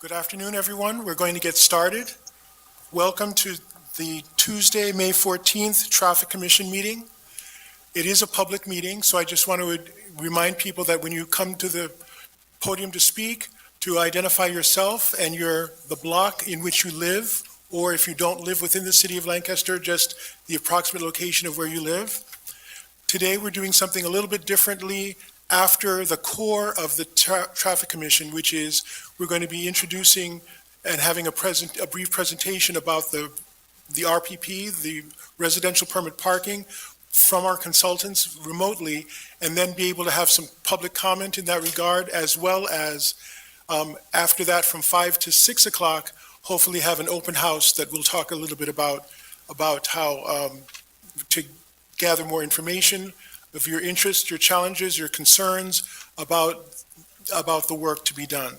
Good afternoon, everyone. We're going to get started. Welcome to the Tuesday, May 14th Traffic Commission meeting. It is a public meeting, so I just want to remind people that when you come to the podium to speak, to identify yourself and the block in which you live, or if you don't live within the city of Lancaster, just the approximate location of where you live. Today, we're doing something a little bit differently after the core of the Traffic Commission, which is we're going to be introducing and having a brief presentation about the RPP, the residential permit parking, from our consultants remotely, and then be able to have some public comment in that regard, as well as after that from 5 to 6 o'clock, hopefully have an open house that we'll talk a little bit about how to gather more information of your interests, your challenges, your concerns about the work to be done.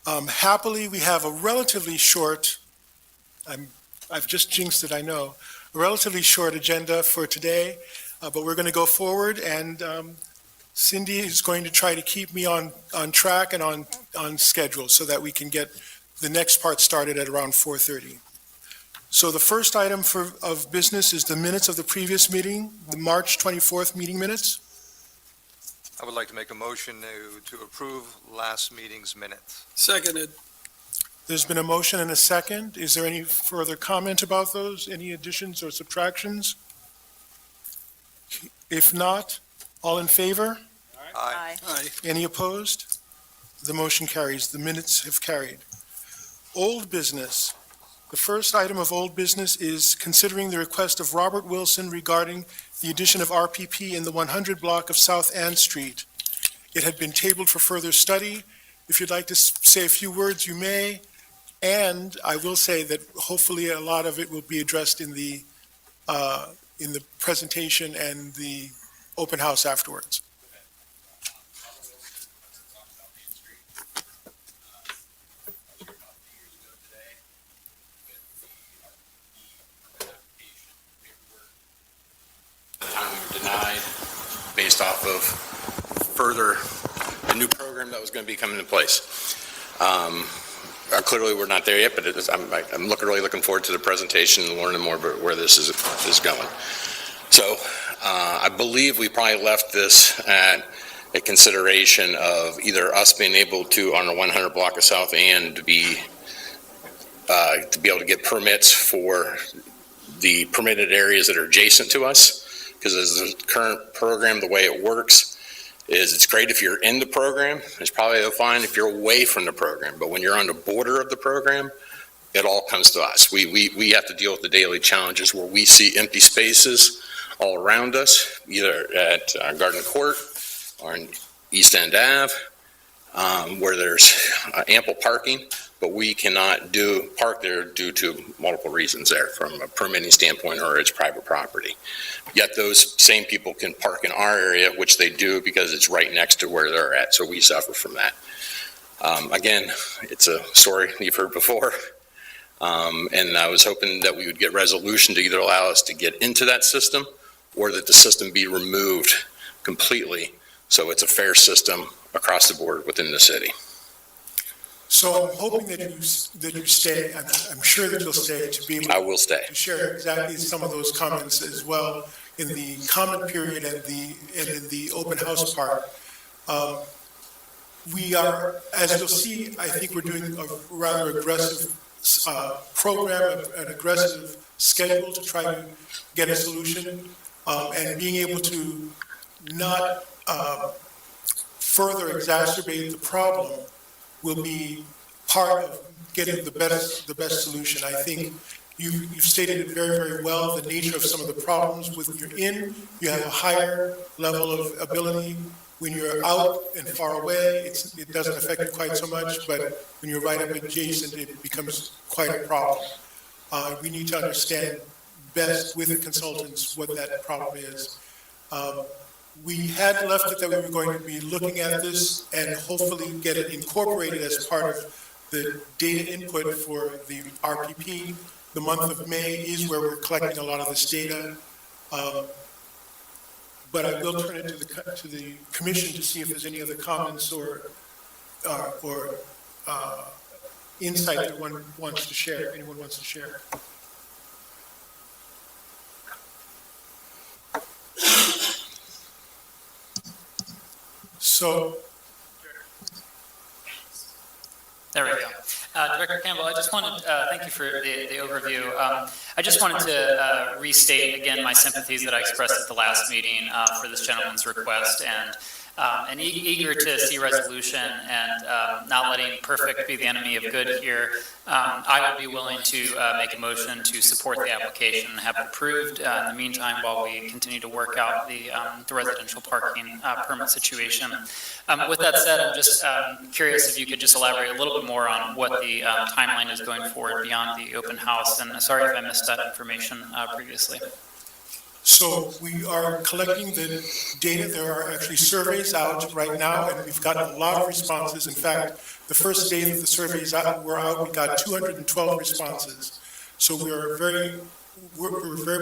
Happily, we have a relatively short, I've just jinxed it, I know, a relatively short agenda for today, but we're going to go forward, and Cindy is going to try to keep me on track and on schedule so that we can get the next part started at around 4:30. So the first item of business is the minutes of the previous meeting, the March 24th meeting minutes. I would like to make a motion to approve last meeting's minutes. Seconded. There's been a motion and a second. Is there any further comment about those? Any additions or subtractions? If not, all in favor? Aye. Aye. Any opposed? The motion carries. The minutes have carried. Old business. The first item of old business is considering the request of Robert Wilson regarding the addition of RPP in the 100 block of South Ann Street. It had been tabled for further study. If you'd like to say a few words, you may. And I will say that hopefully a lot of it will be addressed in the presentation and the open house afterwards. Denied based off of the new program that was going to be coming into place. Clearly, we're not there yet, but I'm really looking forward to the presentation and learning more about where this is going. So I believe we probably left this at a consideration of either us being able to, on a 100 block of South Ann, to be able to get permits for the permitted areas that are adjacent to us. Because as the current program, the way it works is it's great if you're in the program. It's probably fine if you're away from the program. But when you're on the border of the program, it all comes to us. We have to deal with the daily challenges where we see empty spaces all around us, either at Garden Court or in East End Ave, where there's ample parking. But we cannot park there due to multiple reasons there, from a permitting standpoint or it's private property. Yet those same people can park in our area, which they do because it's right next to where they're at, so we suffer from that. Again, it's a story you've heard before, and I was hoping that we would get resolution to either allow us to get into that system or that the system be removed completely so it's a fair system across the board within the city. So I'm hoping that you stay, and I'm sure that you'll stay to be able I will stay. to share exactly some of those comments as well in the comment period and in the open house part. We are, as you'll see, I think we're doing a rather aggressive program, an aggressive schedule to try to get a solution, and being able to not further exacerbate the problem will be part of getting the best solution. I think you've stated it very, very well, the nature of some of the problems. When you're in, you have a higher level of ability. When you're out and far away, it doesn't affect you quite so much, but when you're right up adjacent, it becomes quite a problem. We need to understand best with the consultants what that problem is. We had left it that we were going to be looking at this and hopefully get it incorporated as part of the data input for the RPP. The month of May is where we're collecting a lot of this data. But I will turn it to the commission to see if there's any other comments or insight that anyone wants to share. So, There we go. Director Campbell, I just wanted, thank you for the overview. I just wanted to restate again my sympathies that I expressed at the last meeting for this gentleman's request, and eager to see resolution and not letting perfect be the enemy of good here. I would be willing to make a motion to support the application and have it approved in the meantime while we continue to work out the residential parking permit situation. With that said, I'm just curious if you could just elaborate a little bit more on what the timeline is going forward beyond the open house, and sorry if I missed that information previously. So we are collecting the data. There are actually surveys out right now, and we've gotten a lot of responses. In fact, the first day that the surveys were out, we got 212 responses. So we're very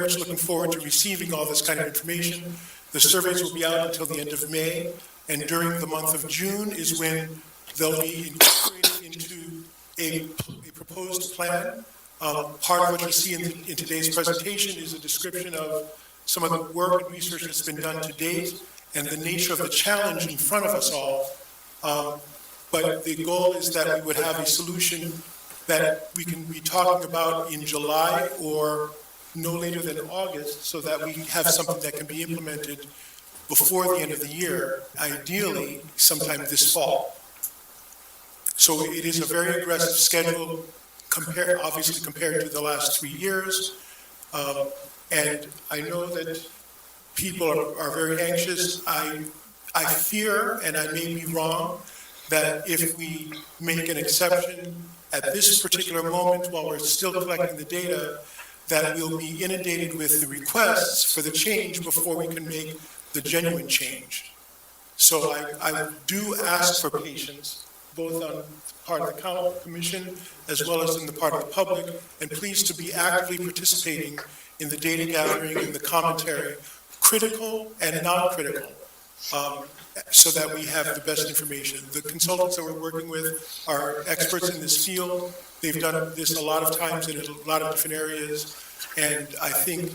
much looking forward to receiving all this kind of information. The surveys will be out until the end of May, and during the month of June is when they'll be incorporated into a proposed plan. Part of what you see in today's presentation is a description of some of the work and research that's been done to date and the nature of the challenge in front of us all. But the goal is that we would have a solution that we can be talking about in July or no later than August, so that we have something that can be implemented before the end of the year, ideally sometime this fall. So it is a very aggressive schedule, obviously compared to the last 3 years. And I know that people are very anxious. I fear, and I may be wrong, that if we make an exception at this particular moment while we're still collecting the data, that we'll be inundated with the requests for the change before we can make the genuine change. So I do ask for patience, both on part of the commission as well as in the part of the public, and please to be actively participating in the data gathering and the commentary, critical and non-critical, so that we have the best information. The consultants that we're working with are experts in this field. They've done this a lot of times in a lot of different areas, and I think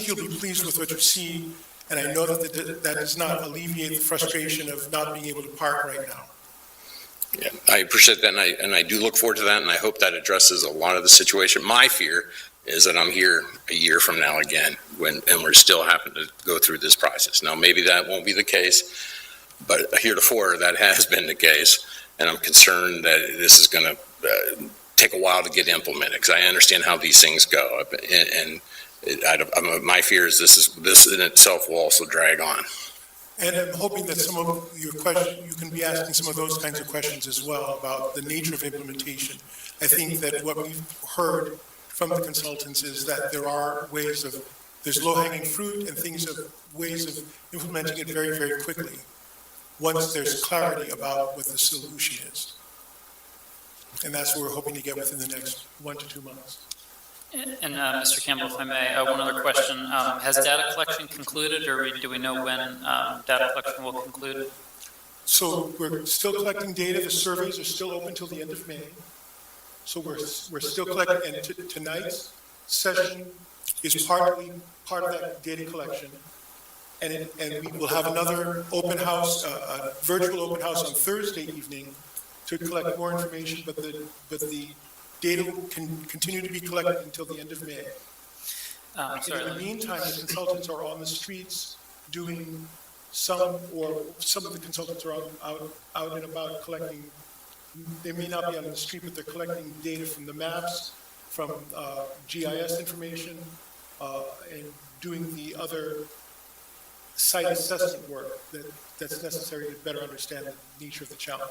you'll be pleased with what you see, and I know that does not alleviate the frustration of not being able to park right now. Yeah, I appreciate that, and I do look forward to that, and I hope that addresses a lot of the situation. My fear is that I'm here a year from now again, and we're still having to go through this process. Now, maybe that won't be the case, but heretofore, that has been the case, and I'm concerned that this is going to take a while to get implemented, because I understand how these things go, and my fear is this in itself will also drag on. And I'm hoping that some of your questions, you can be asking some of those kinds of questions as well about the nature of implementation. I think that what we've heard from the consultants is that there are there's low-hanging fruit and ways of implementing it very, very quickly, once there's clarity about what the solution is. And that's what we're hoping to get within the next 1 to 2 months. And Mr. Campbell, if I may, one other question. Has data collection concluded, or do we know when data collection will conclude? So we're still collecting data. The surveys are still open till the end of May. So we're still collecting, and tonight's session is part of that data collection. And we will have another open house, a virtual open house on Thursday evening to collect more information, but the data can continue to be collected until the end of May. In the meantime, the consultants are on the streets doing some of the consultants are out and about collecting. They may not be on the street, but they're collecting data from the maps, from GIS information, and doing the other site assessment work that's necessary to better understand the nature of the challenge.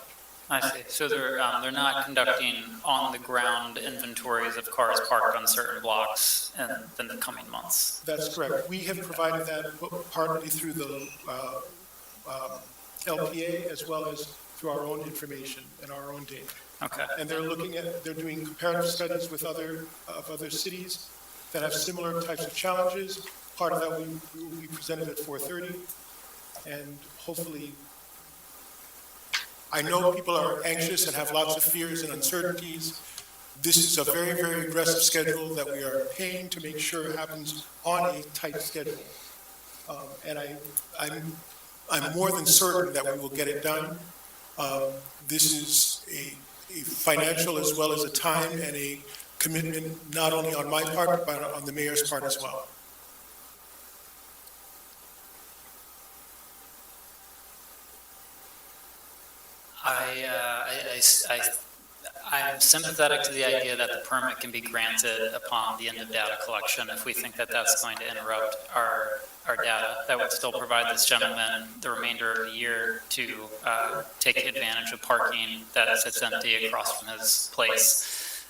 I see. So they're not conducting on-the-ground inventories of cars parked on certain blocks in the coming months. That's correct. We have provided that partly through the LPA as well as through our own information and our own data. Okay. And they're doing comparative studies with other cities that have similar types of challenges. Part of that we presented at 4:30, and hopefully I know people are anxious and have lots of fears and uncertainties. This is a very, very aggressive schedule that we are paying to make sure happens on a tight schedule. And I'm more than certain that we will get it done. This is a financial as well as a time and a commitment, not only on my part, but on the mayor's part as well. I'm sympathetic to the idea that the permit can be granted upon the end of data collection. If we think that that's going to interrupt our data, that would still provide this gentleman the remainder of the year to take advantage of parking that sits empty across from his place.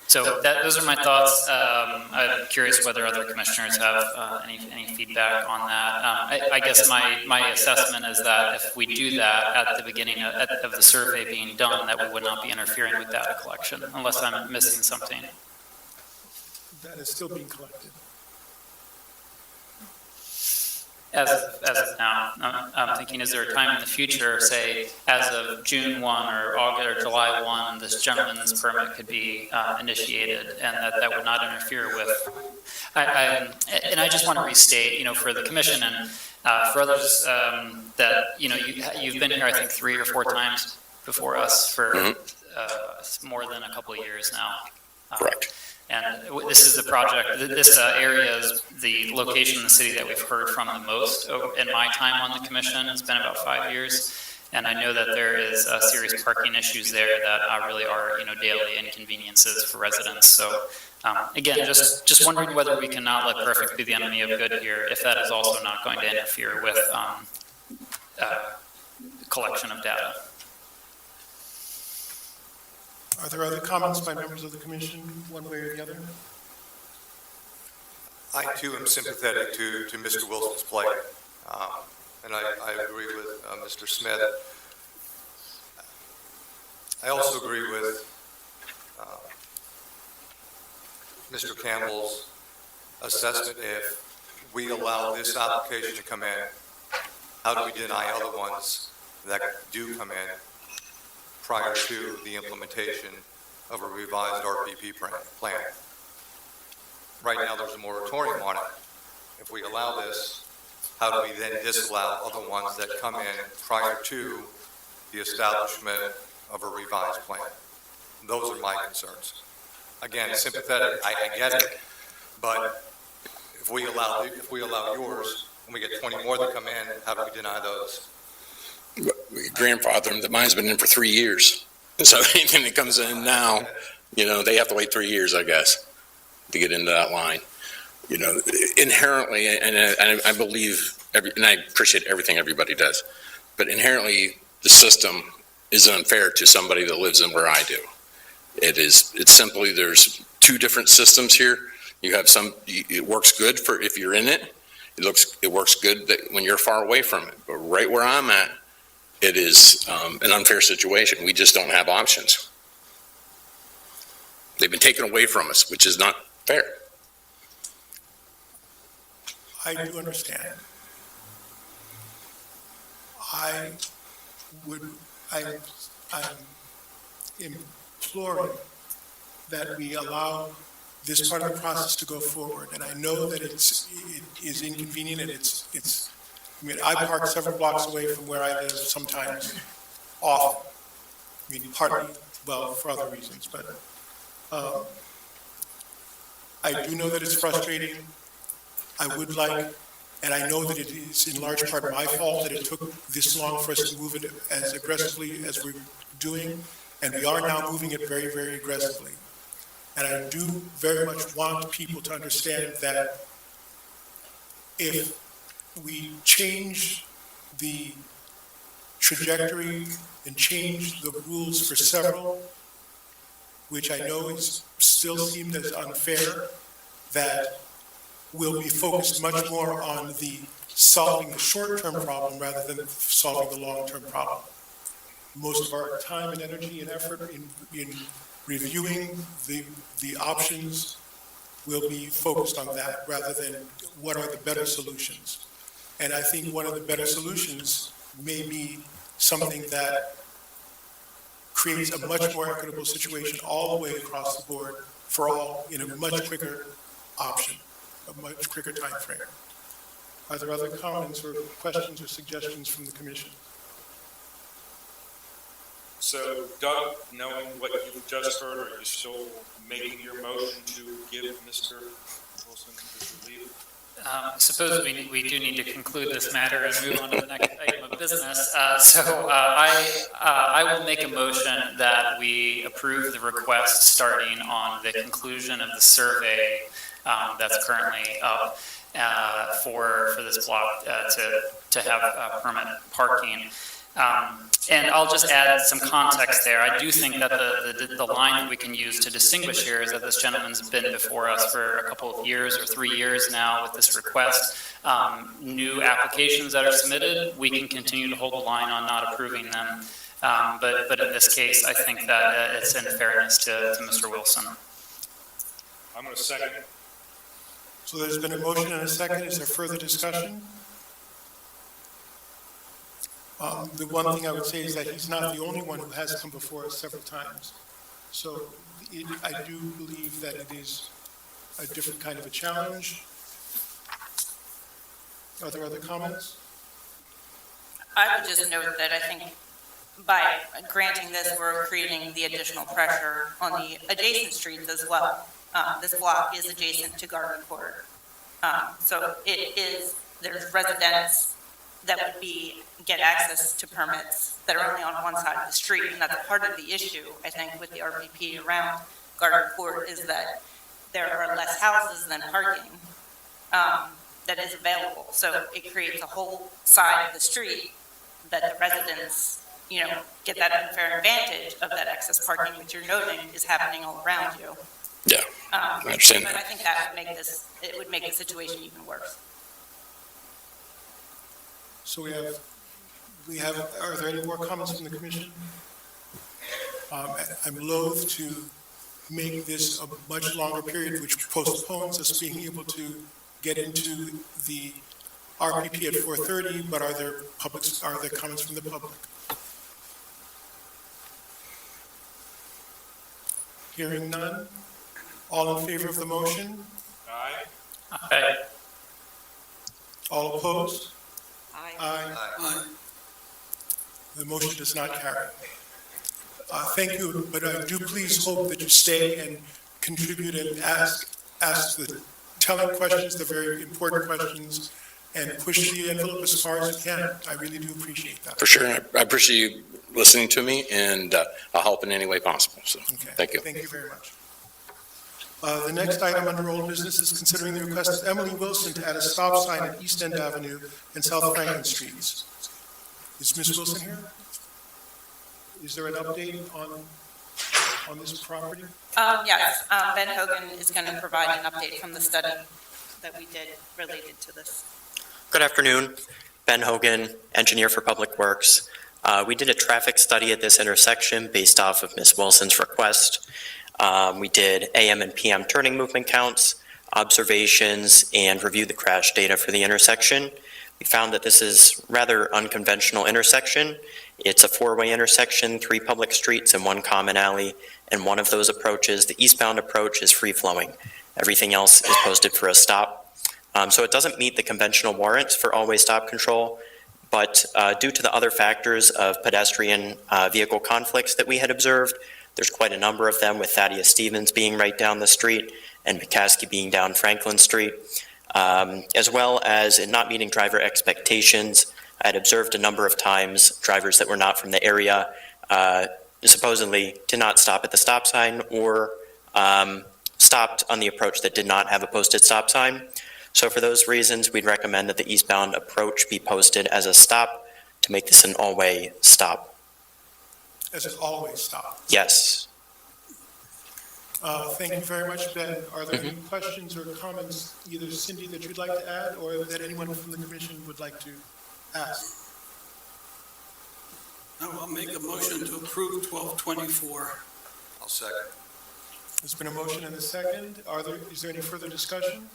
So those are my thoughts. I'm curious whether other commissioners have any feedback on that. I guess my assessment is that if we do that at the beginning of the survey being done, that we would not be interfering with data collection, unless I'm missing something. That is still being collected. As of now, I'm thinking, is there a time in the future, say, as of June 1 or August or July 1, this gentleman's permit could be initiated, and that would not interfere with, and I just want to restate, for the commission and for others, that, you've been here, I think, 3 or 4 times before us for more than a couple of years now. Correct. And this is the project, this area is the location in the city that we've heard from the most in my time on the commission. It's been about 5 years. And I know that there is serious parking issues there that really are, daily inconveniences for residents. So again, just wondering whether we cannot let perfect be the enemy of good here, if that is also not going to interfere with collection of data. Are there other comments by members of the commission, one way or the other? I too am sympathetic to Mr. Wilson's plight, and I agree with Mr. Smith. I also agree with Mr. Campbell's assessment. If we allow this application to come in, how do we deny other ones that do come in prior to the implementation of a revised RPP plan? Right now, there's a moratorium on it. If we allow this, how do we then disallow other ones that come in prior to the establishment of a revised plan? Those are my concerns. Again, sympathetic, I get it, but if we allow yours, and we get 20 more that come in, how do we deny those? Grandfather, mine's been in for 3 years. So anything that comes in now, they have to wait 3 years, I guess, to get into that line. Inherently, and I believe, and I appreciate everything everybody does, but inherently the system is unfair to somebody that lives in where I do. It's simply, there's 2 different systems here. You have it works good for if you're in it. It works good that when you're far away from it. But right where I'm at, it is an unfair situation. We just don't have options. They've been taken away from us, which is not fair. I do understand. I'm imploring that we allow this part of the process to go forward. And I know that it is inconvenient, and I park several blocks away from where I live sometimes, often. Partly, for other reasons, but I do know that it's frustrating. I would like, and I know that it is in large part my fault that it took this long for us to move it as aggressively as we're doing, and we are now moving it very, very aggressively. And I do very much want people to understand that if we change the trajectory and change the rules for several, which I know is still seemed as unfair, that we'll be focused much more on the solving the short-term problem rather than solving the long-term problem. Most of our time and energy and effort in reviewing the options will be focused on that rather than what are the better solutions. And I think one of the better solutions may be something that creates a much more equitable situation all the way across the board for all in a much quicker option, a much quicker time frame. Are there other comments or questions or suggestions from the commission? So Doug, knowing what you've just heard, are you still making your motion to give Mr. Wilson his leave? Suppose we do need to conclude this matter and move on to the next item of business. I will make a motion that we approve the request starting on the conclusion of the survey that's currently up for this block to have permanent parking. And I'll just add some context there. I do think that the line that we can use to distinguish here is that this gentleman's been before us for a couple of years or 3 years now with this request. New applications that are submitted, we can continue to hold the line on not approving them. But in this case, I think that it's in fairness to Mr. Wilson. I'm going to second. So there's been a motion and a second. Is there further discussion? The one thing I would say is that he's not the only one who has come before us several times. So I do believe that it is a different kind of a challenge. Are there other comments? I would just note that I think by granting this, we're creating the additional pressure on the adjacent streets as well. This block is adjacent to Garden Court. So there's residents that would get access to permits that are only on one side of the street, and that's part of the issue, I think, with the RPP around Garden Court is that there are less houses than parking that is available. So it creates a whole side of the street that the residents, get that unfair advantage of that excess parking, which you're noting is happening all around you. Yeah, I understand But that. I think that would make the situation even worse. So are there any more comments from the commission? I'm loath to make this a much longer period, which postpones us being able to get into the RPP at 4:30, but are there comments from the public? Hearing none. All in favor of the motion? Aye. Okay. All opposed? Aye. Aye. The motion does not carry. Thank you, but I do please hope that you stay and contribute and ask the telling questions, the very important questions, and push the envelope as far as you can. I really do appreciate that. For sure. I appreciate you listening to me, and I'll help in any way possible. So, Okay. thank you. Thank you very much. The next item under old business is considering the request of Emily Wilson to add a stop sign at East End Avenue and South Franklin Streets. Is Ms. Wilson here? Is there an update on this property? Yes, Ben Hogan is going to provide an update from the study that we did related to this. Good afternoon. Ben Hogan, engineer for Public Works. We did a traffic study at this intersection based off of Ms. Wilson's request. We did AM and PM turning movement counts, observations, and reviewed the crash data for the intersection. We found that this is rather unconventional intersection. It's a four-way intersection, 3 public streets and 1 common alley, and one of those approaches, the eastbound approach, is free-flowing. Everything else is posted for a stop. So it doesn't meet the conventional warrants for always stop control, but due to the other factors of pedestrian vehicle conflicts that we had observed, there's quite a number of them, with Thaddeus Stevens being right down the street and McCaskey being down Franklin Street, as well as in not meeting driver expectations. I had observed a number of times drivers that were not from the area supposedly did not stop at the stop sign or stopped on the approach that did not have a posted stop sign. So for those reasons, we'd recommend that the eastbound approach be posted as a stop to make this an all-way stop. As it always stop. Yes. Thank you very much, Ben. Are there any questions or comments, either Cindy, that you'd like to add, or that anyone from the commission would like to ask? I'll make a motion to approve 1224. I'll second. There's been a motion and a second. Is there any further discussion?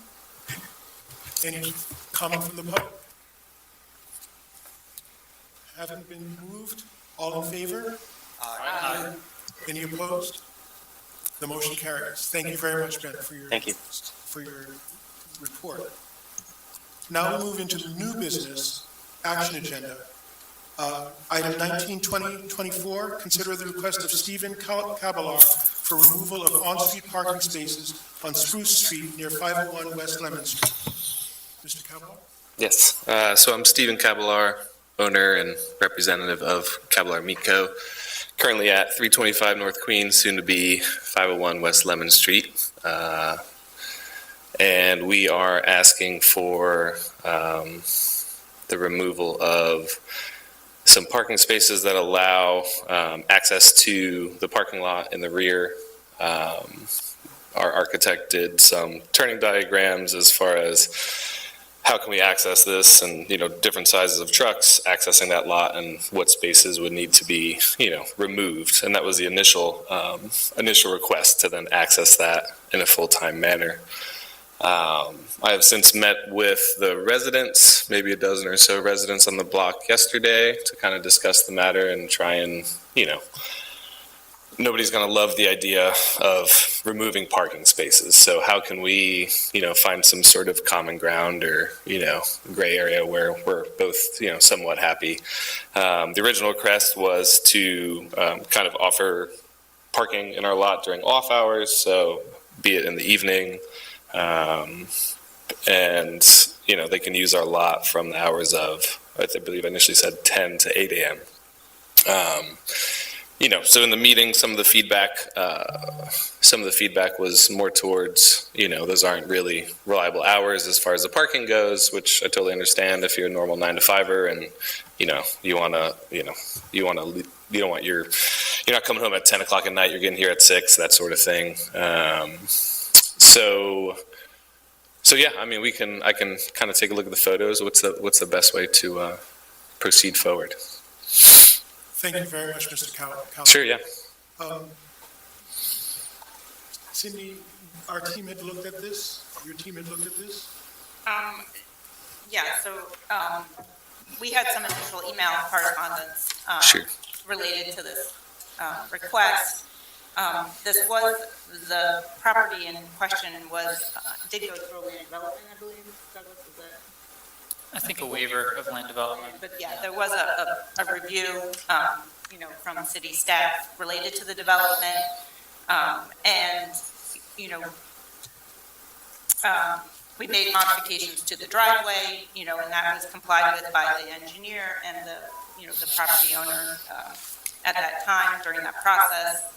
Any comment from the public? having been moved, all in favor? Aye. Any opposed? The motion carries. Thank you very much, Ben, Thank you. for your report. Now we move into the new business action agenda. Item 19, 2024, consider the request of Stephen Caballar for removal of on-street parking spaces on Spruce Street near 501 West Lemon Street. Mr. Caballar? Yes, so I'm Stephen Caballar, owner and representative of Caballar Meat Co. Currently at 325 North Queen, soon to be 501 West Lemon Street. And we are asking for the removal of some parking spaces that allow access to the parking lot in the rear. Our architect did some turning diagrams as far as how can we access this and, different sizes of trucks accessing that lot and what spaces would need to be, removed. And that was the initial request to then access that in a full-time manner. I have since met with the residents, maybe a dozen or so residents on the block yesterday to kind of discuss the matter and try and, nobody's going to love the idea of removing parking spaces. So how can we, find some sort of common ground or, gray area where we're both, somewhat happy. The original request was to kind of offer parking in our lot during off hours. So be it in the evening, and, they can use our lot from the hours of, I believe I initially said 10 to 8 a.m. So in the meeting, some of the feedback was more towards, those aren't really reliable hours as far as the parking goes, which I totally understand if you're a normal 9-to-5er and, you're not coming home at 10 o'clock at night, you're getting here at 6, that sort of thing. So yeah, I can kind of take a look at the photos. What's the best way to proceed forward? Thank you very much, Mr. Caballar. Sure, yeah. Cindy, our team had looked at this. Your team had looked at this? Yeah, so we had some initial email correspondence Sure. related to this request. This was, the property in question did go through land development, I believe. Douglas, is that? I think a waiver of land development. But yeah, there was a review, from city staff related to the development. We made modifications to the driveway, and that was complied with by the engineer and the property owner at that time during that process.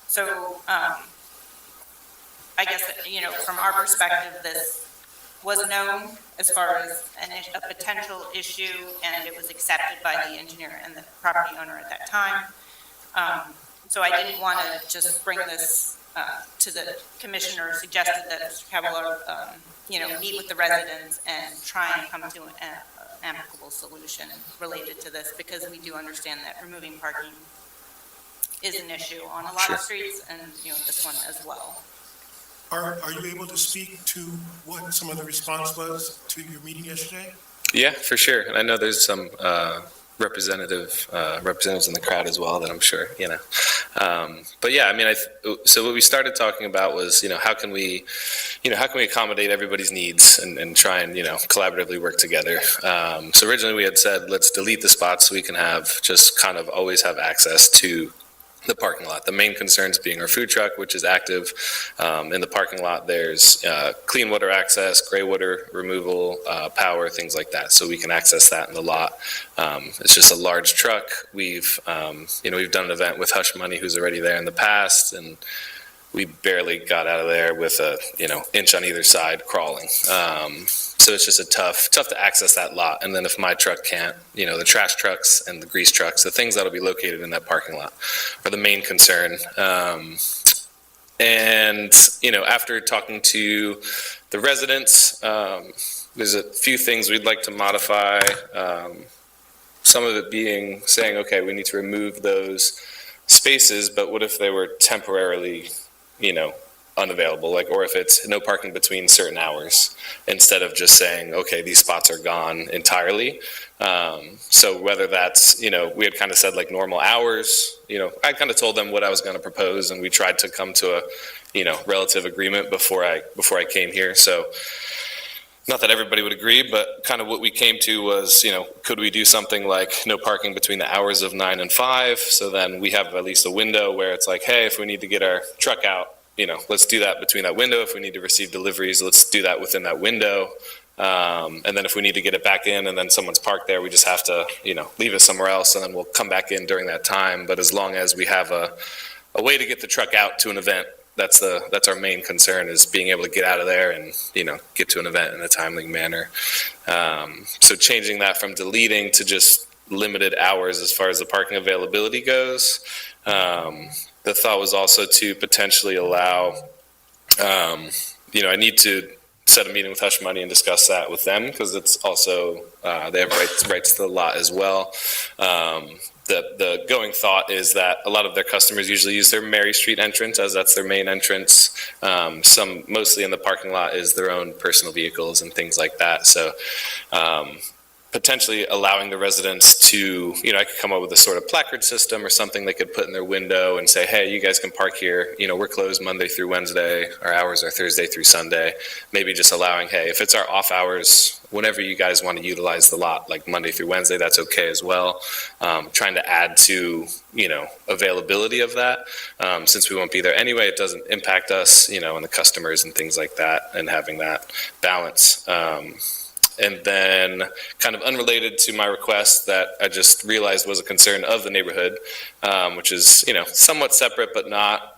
So, I guess, from our perspective, this was known as far as a potential issue, and it was accepted by the engineer and the property owner at that time. So I didn't want to just bring this to the commissioner, suggested that Mr. Caballar, meet with the residents and try and come to an amicable solution related to this, because we do understand that removing parking is an issue on a lot Sure. of streets, and, this one as well. Are you able to speak to what some of the response was to your meeting yesterday? Yeah, for sure. And I know there's some representatives in the crowd as well that I'm sure, But yeah, so what we started talking about was, how can we accommodate everybody's needs and try and, collaboratively work together. So originally we had said, let's delete the spots so we can just kind of always have access to the parking lot. The main concerns being our food truck, which is active. In the parking lot, there's clean water access, gray water removal, power, things like that. So we can access that in the lot. It's just a large truck. We've done an event with Hush Money, who's already there in the past, and we barely got out of there with a, inch on either side crawling. So it's just tough to access that lot. And then if my truck can't, the trash trucks and the grease trucks, the things that'll be located in that parking lot are the main concern. After talking to the residents, there's a few things we'd like to modify. Some of it being saying, okay, we need to remove those spaces, but what if they were temporarily, unavailable, like, or if it's no parking between certain hours, instead of just saying, okay, these spots are gone entirely. So whether that's, we had kind of said like normal hours, I kind of told them what I was going to propose, and we tried to come to a, relative agreement before I came here. So not that everybody would agree, but kind of what we came to was, could we do something like no parking between the hours of 9 and 5? So then we have at least a window where it's like, hey, if we need to get our truck out, let's do that between that window. If we need to receive deliveries, let's do that within that window. And then if we need to get it back in and then someone's parked there, we just have to, leave it somewhere else, and then we'll come back in during that time. But as long as we have a way to get the truck out to an event, that's our main concern, is being able to get out of there and, get to an event in a timely manner. So changing that from deleting to just limited hours as far as the parking availability goes. The thought was also to potentially allow, I need to set a meeting with Hush Money and discuss that with them, because it's also, they have rights to the lot as well. The going thought is that a lot of their customers usually use their Mary Street entrance, as that's their main entrance. Some, mostly in the parking lot, is their own personal vehicles and things like that. So potentially allowing the residents to, I could come up with a sort of placard system or something they could put in their window and say, hey, you guys can park here. We're closed Monday through Wednesday. Our hours are Thursday through Sunday. Maybe just allowing, hey, if it's our off hours, whenever you guys want to utilize the lot, like Monday through Wednesday, that's okay as well. Trying to add to, availability of that. Since we won't be there anyway, it doesn't impact us, and the customers and things like that, and having that balance. And then, kind of unrelated to my request that I just realized was a concern of the neighborhood, which is, somewhat separate but not,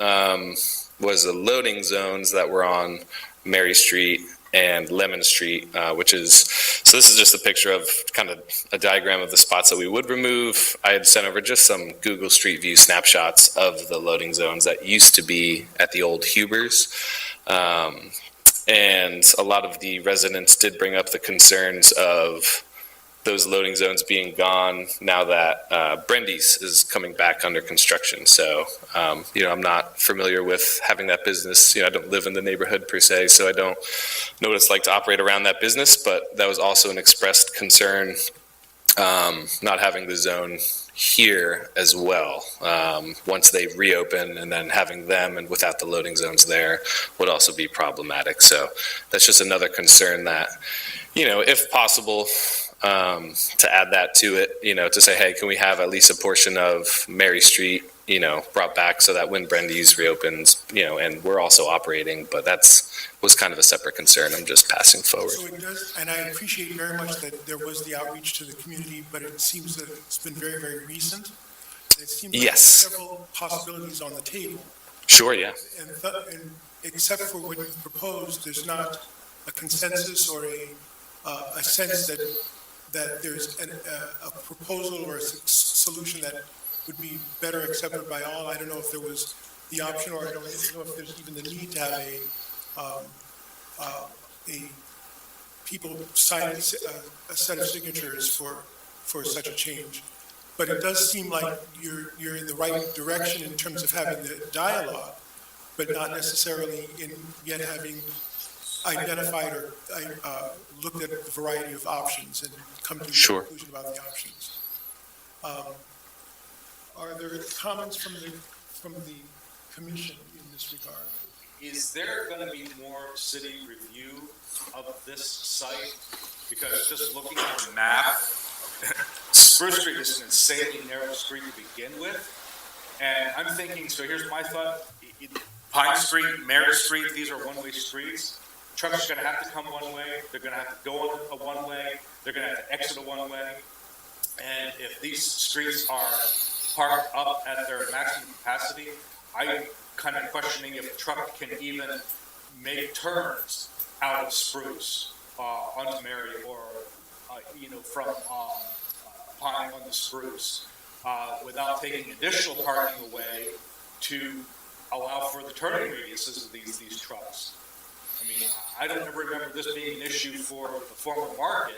was the loading zones that were on Mary Street and Lemon Street, which is, so this is just a picture of kind of a diagram of the spots that we would remove. I had sent over just some Google Street View snapshots of the loading zones that used to be at the old Huber's. And a lot of the residents did bring up the concerns of those loading zones being gone now that Brendy's is coming back under construction. So, I'm not familiar with having that business. I don't live in the neighborhood per se, so I don't know what it's like to operate around that business. But that was also an expressed concern, not having the zone here as well. Once they reopen, and then having them and without the loading zones there would also be problematic. So that's just another concern that, if possible, to add that to it, to say, hey, can we have at least a portion of Mary Street, brought back so that when Brendy's reopens, and we're also operating, but was kind of a separate concern. I'm just passing forward. So it does, and I appreciate very much that there was the outreach to the community, but it seems that it's been very, very recent. It seems like Yes. there's several possibilities on the table. Sure, yeah. And except for what you proposed, there's not a consensus or a sense that there's a proposal or a solution that would be better accepted by all. I don't know if there was the option, or I don't know if there's even the need to have a people sign a set of signatures for such a change. But it does seem like you're in the right direction in terms of having the dialogue, but not necessarily in yet having identified or looked at a variety of options and come to a Sure. conclusion about the options. Are there comments from the commission in this regard? Is there going to be more city review of this site? Because just looking at the map, Spruce Street is an insanely narrow street to begin with. And I'm thinking, so here's my thought, Pine Street, Mary Street, these are one-way streets. Trucks are going to have to come one way, they're going to have to go on a one-way, they're going to have to exit a one-way. And if these streets are parked up at their maximum capacity, I'm kind of questioning if a truck can even make turns out of Spruce onto Mary, or from Pine on the Spruce without taking additional parking away to allow for the turning radiuses of these trucks. I mean, I don't ever remember this being an issue for the former market.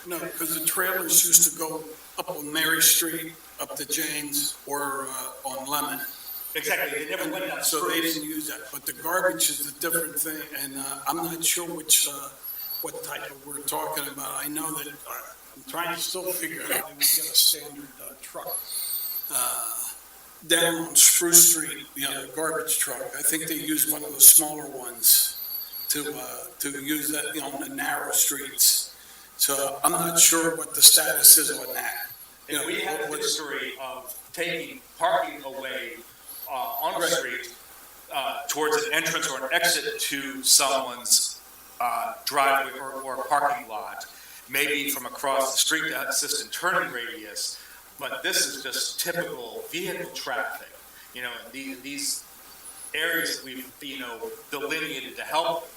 No, because the trailers used to go up on Mary Street, up to James, or on Lemon. Exactly, they never went down So they streets. didn't use that, but the garbage is a different thing, and I'm not sure what type of we're talking about. I know that, I'm trying to still figure out how they would get a standard truck. Down on Spruce Street, the garbage truck, I think they use one of the smaller ones to use that, on the narrow streets. So I'm not sure what the status is on that. And we have a history of taking parking away on a street towards an entrance or an exit to someone's driveway or parking lot, maybe from across the street to assist in turning radius, but this is just typical vehicle traffic. These areas that we've, delineated to help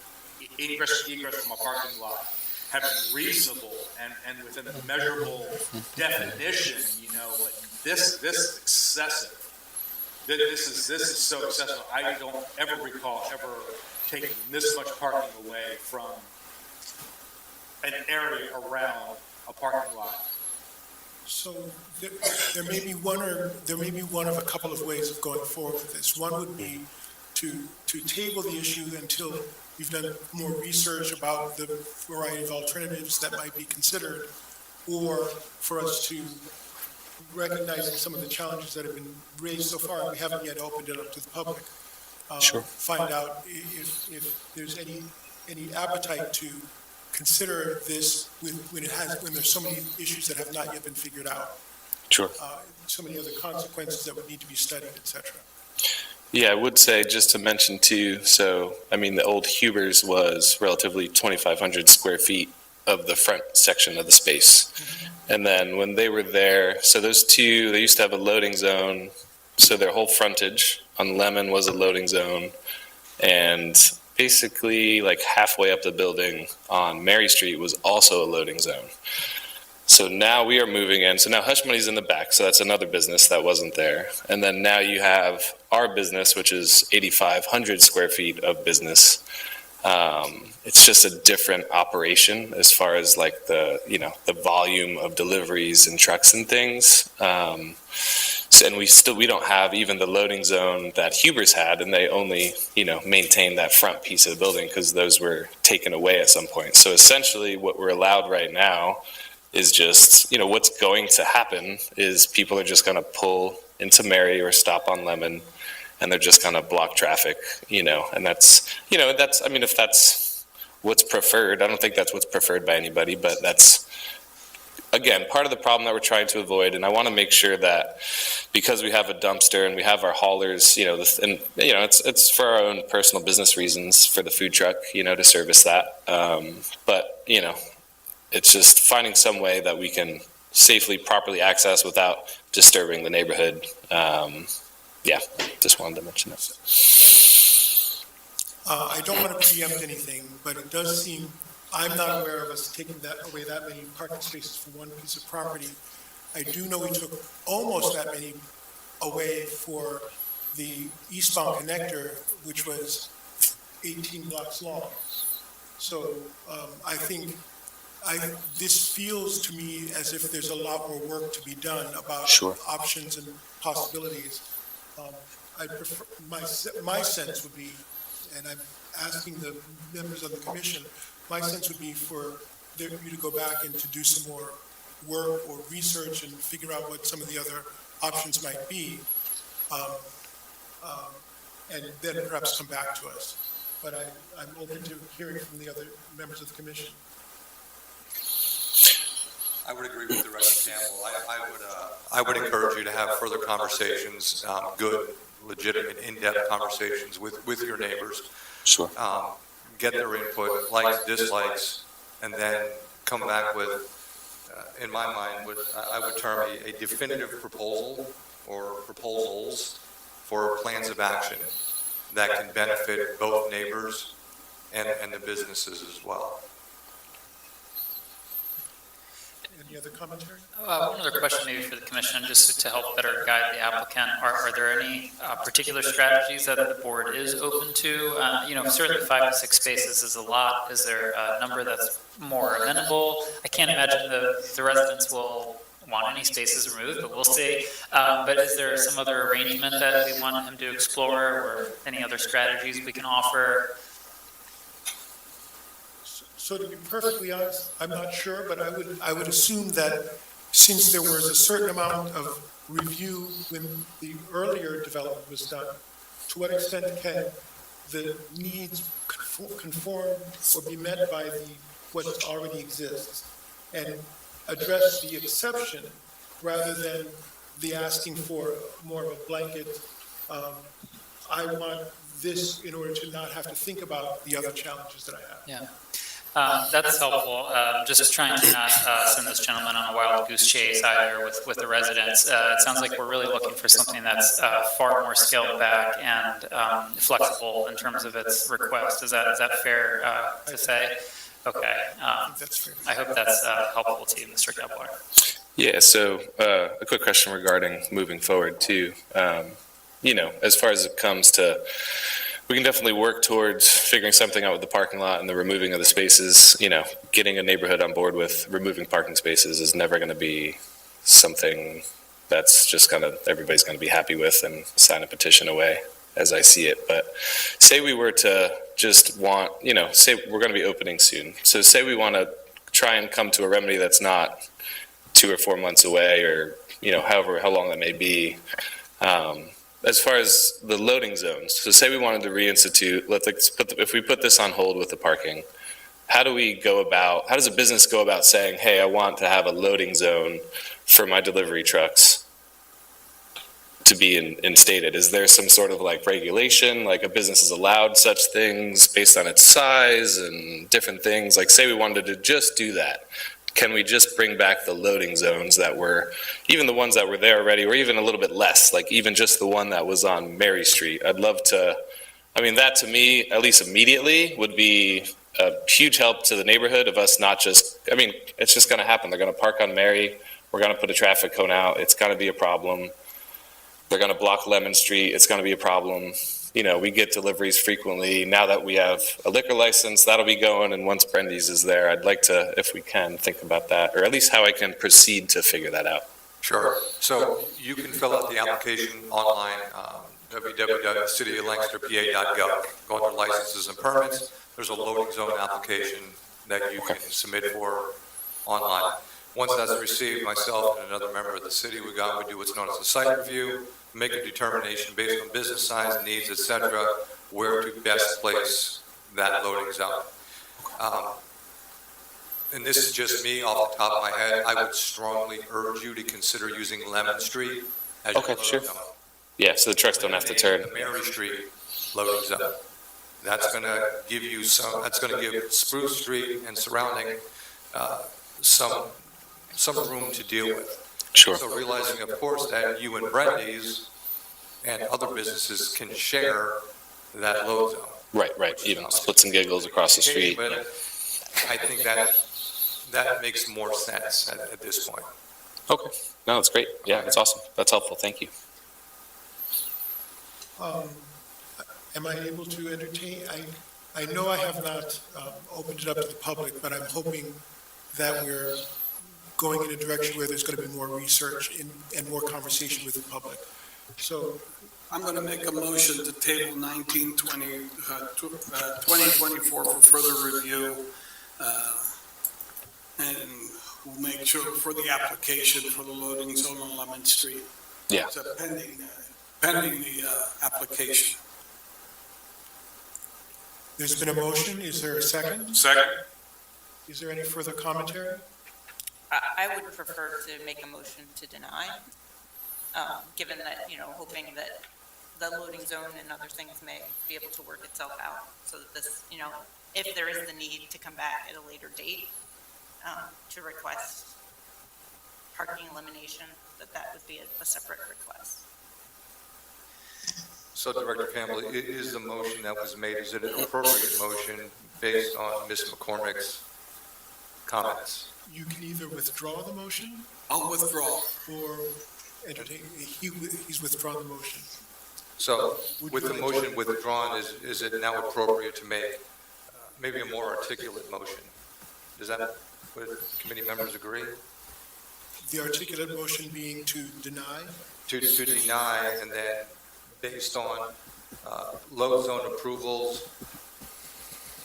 egress from a parking lot have been reasonable and within a measurable definition, but this is excessive. This is so excessive. I don't ever recall ever taking this much parking away from an area around a parking lot. So there may be one of a couple of ways of going forward with this. One would be to table the issue until we've done more research about the variety of alternatives that might be considered, or for us to, recognizing some of the challenges that have been raised so far, we haven't yet opened it up to the public. Sure. Find out if there's any appetite to consider this when there's so many issues that have not yet been figured out. Sure. So many other consequences that would need to be studied, et cetera. Yeah, I would say, just to mention too, so, the old Huber's was relatively 2,500 square feet of the front section of the space. And then when they were there, so those two, they used to have a loading zone, so their whole frontage on Lemon was a loading zone, and basically like halfway up the building on Mary Street was also a loading zone. So now we are moving in. So now Hush Money's in the back. So that's another business that wasn't there. And then now you have our business, which is 8,500 square feet of business. It's just a different operation as far as like the volume of deliveries and trucks and things. And we don't have even the loading zone that Huber's had, and they only, maintain that front piece of the building because those were taken away at some point. So essentially what we're allowed right now is just, what's going to happen is people are just going to pull into Mary or stop on Lemon, and they're just going to block traffic, and that's, if that's what's preferred, I don't think that's what's preferred by anybody, but that's, again, part of the problem that we're trying to avoid. And I want to make sure that because we have a dumpster and we have our haulers, it's for our own personal business reasons for the food truck, to service that. But it's just finding some way that we can safely, properly access without disturbing the neighborhood. Just wanted to mention that. I don't want to preempt anything, but it does seem, I'm not aware of us taking away that many parking spaces for one piece of property. I do know we took almost that many away for the eastbound connector, which was 18 blocks long. So I think this feels to me as if there's a lot more work to be done about options and possibilities. I prefer, my sense would be, and I'm asking the members of the commission, my sense would be for you to go back and to do some more work or research and figure out what some of the other options might be, and then perhaps come back to us. But I'm open to hearing from the other members of the commission. I would agree with Director Campbell. I would encourage you to have further conversations, good, legitimate, in-depth conversations with your neighbors. Sure. Get their input, likes, dislikes, and then come back with, in my mind, what I would term a definitive proposal or proposals for plans of action that can benefit both neighbors and the businesses as well. Any other commentary? One other question maybe for the commission, just to help better guide the applicant. Are there any particular strategies that the board is open to? Certainly 5 to 6 spaces is a lot. Is there a number that's more amenable? I can't imagine the residents will want any spaces removed, but we'll see. But is there some other arrangement that we want him to explore, or any other strategies we can offer? So to be perfectly honest, I'm not sure, but I would assume that since there was a certain amount of review when the earlier development was done, to what extent can the needs conform or be met by what already exists, and address the exception rather than the asking for more of a blanket, I want this in order to not have to think about the other challenges that I have. Yeah. That's helpful. Just trying to not send this gentleman on a wild goose chase either with the residents. It sounds like we're really looking for something that's far more scaled back and flexible in terms of its request. Is that fair to say? Okay. That's fair. I hope that's helpful to you, Mr. Kepler. Yeah, so a quick question regarding moving forward too. As far as it comes to, we can definitely work towards figuring something out with the parking lot and the removing of the spaces. Getting a neighborhood on board with removing parking spaces is never going to be something that's just everybody's going to be happy with and sign a petition away, as I see it. But say we were to just want, say we're going to be opening soon. So say we want to try and come to a remedy that's not 2 or 4 months away, or, how long that may be. As far as the loading zones, so say we wanted to reinstitute, if we put this on hold with the parking, how does a business go about saying, hey, I want to have a loading zone for my delivery trucks to be instated? Is there some sort of regulation, like a business is allowed such things based on its size and different things? Say we wanted to just do that. Can we just bring back the loading zones that were, even the ones that were there already, or even a little bit less, even just the one that was on Mary Street? I'd love to, that to me, at least immediately, would be a huge help to the neighborhood of us not just, it's just going to happen. They're going to park on Mary. We're going to put a traffic cone out. It's going to be a problem. They're going to block Lemon Street. It's going to be a problem. We get deliveries frequently. Now that we have a liquor license, that'll be going. And once Brendy's is there, I'd like to, if we can, think about that, or at least how I can proceed to figure that out. Sure. So you can fill out the application online, www.cityoflancasterpa.gov. Go under licenses and permits. There's a loading zone application that you can submit for online. Once that's received, myself and another member of the city, we do what's known as a site review, make a determination based on business size, needs, et cetera, where to best place that loading zone. And this is just me off the top of my head. I would strongly urge you to consider using Lemon Street as your loading zone. Yeah, so the trucks don't have to turn. The Mary Street loading zone. That's going to give Spruce Street and surrounding some room to deal with. Sure. So realizing, of course, that you and Brendy's and other businesses can share that load zone. Right. Even splits and giggles across the street. But I think that makes more sense at this point. Okay. No, that's great. Yeah, that's awesome. That's helpful. Thank you. Am I able to entertain? I know I have not opened it up to the public, but I'm hoping that we're going in a direction where there's going to be more research and more conversation with the public. So I'm going to make a motion to table 2024 for further review. And we'll make sure for the application for the loading zone on Lemon Street. Yeah. So pending the application. there's been a motion. Is there a second? Second. Is there any further commentary? I would prefer to make a motion to deny, given that, hoping that the loading zone and other things may be able to work itself out, so that this, if there is the need to come back at a later date to request parking elimination, that would be a separate request. So Director Campbell, is the motion that was made, is it an appropriate motion based on Ms. McCormick's comments? You can either withdraw the motion I'll withdraw. or entertain, he's withdrawn the motion. So with the motion withdrawn, is it now appropriate to make maybe a more articulate motion? Would committee members agree? The articulate motion being to deny. To deny, and then based on low zone approvals,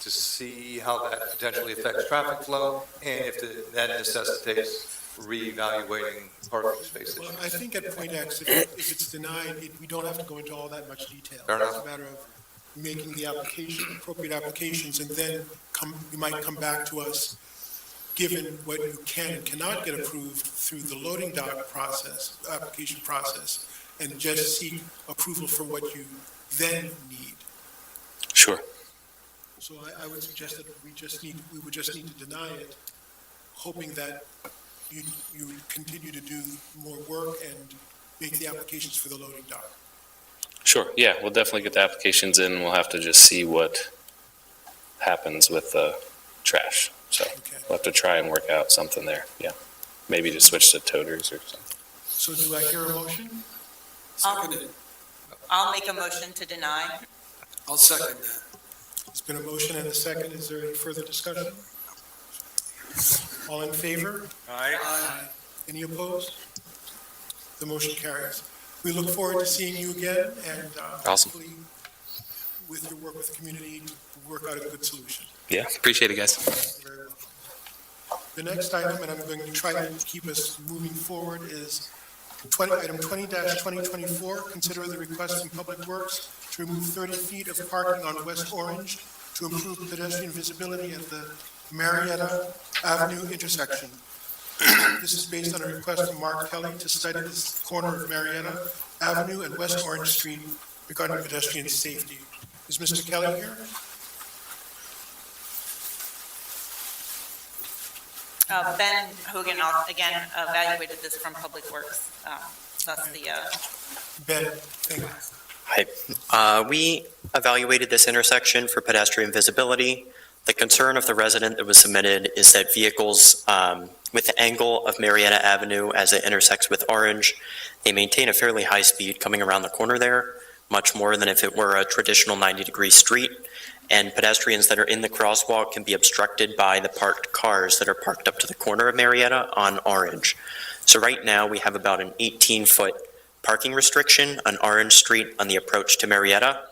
to see how that potentially affects traffic flow, and if that necessitates reevaluating parking space Well, issues. I think at point X, if it's denied, we don't have to go into all that much detail. Fair enough. It's a matter of making the application, appropriate applications, and then you might come back to us, given what you can and cannot get approved through the loading dock process, application process, and just seek approval for what you then need. Sure. So I would suggest that we would just need to deny it, hoping that you continue to do more work and make the applications for the loading dock. Sure, yeah, we'll definitely get the applications in. We'll have to just see what happens with the trash. So Okay. we'll have to try and work out something there, yeah. Maybe just switch to toters or something. So do I hear a motion? Seconded. I'll make a motion to deny. I'll second that. There's been a motion and a second. Is there any further discussion? All in favor? Aye. Any opposed? The motion carries. We look forward to seeing you again and Awesome. hopefully with your work with the community, to work out a good solution. Yeah, appreciate it, guys. Very well. The next item, and I'm going to try to keep us moving forward, is item 20-2024, consider the request from Public Works to remove 30 feet of parking on West Orange to improve pedestrian visibility at the Marietta Avenue intersection. This is based on a request from Mark Kelly to study this corner of Marietta Avenue and West Orange Street regarding pedestrian safety. Is Mr. Kelly here? Ben Hogan, again, evaluated this from Public Works. That's the, Ben, thank you. Hi. We evaluated this intersection for pedestrian visibility. The concern of the resident that was submitted is that vehicles with the angle of Marietta Avenue as it intersects with Orange, they maintain a fairly high speed coming around the corner there, much more than if it were a traditional 90-degree street. And pedestrians that are in the crosswalk can be obstructed by the parked cars that are parked up to the corner of Marietta on Orange. So right now, we have about an 18-foot parking restriction on Orange Street on the approach to Marietta.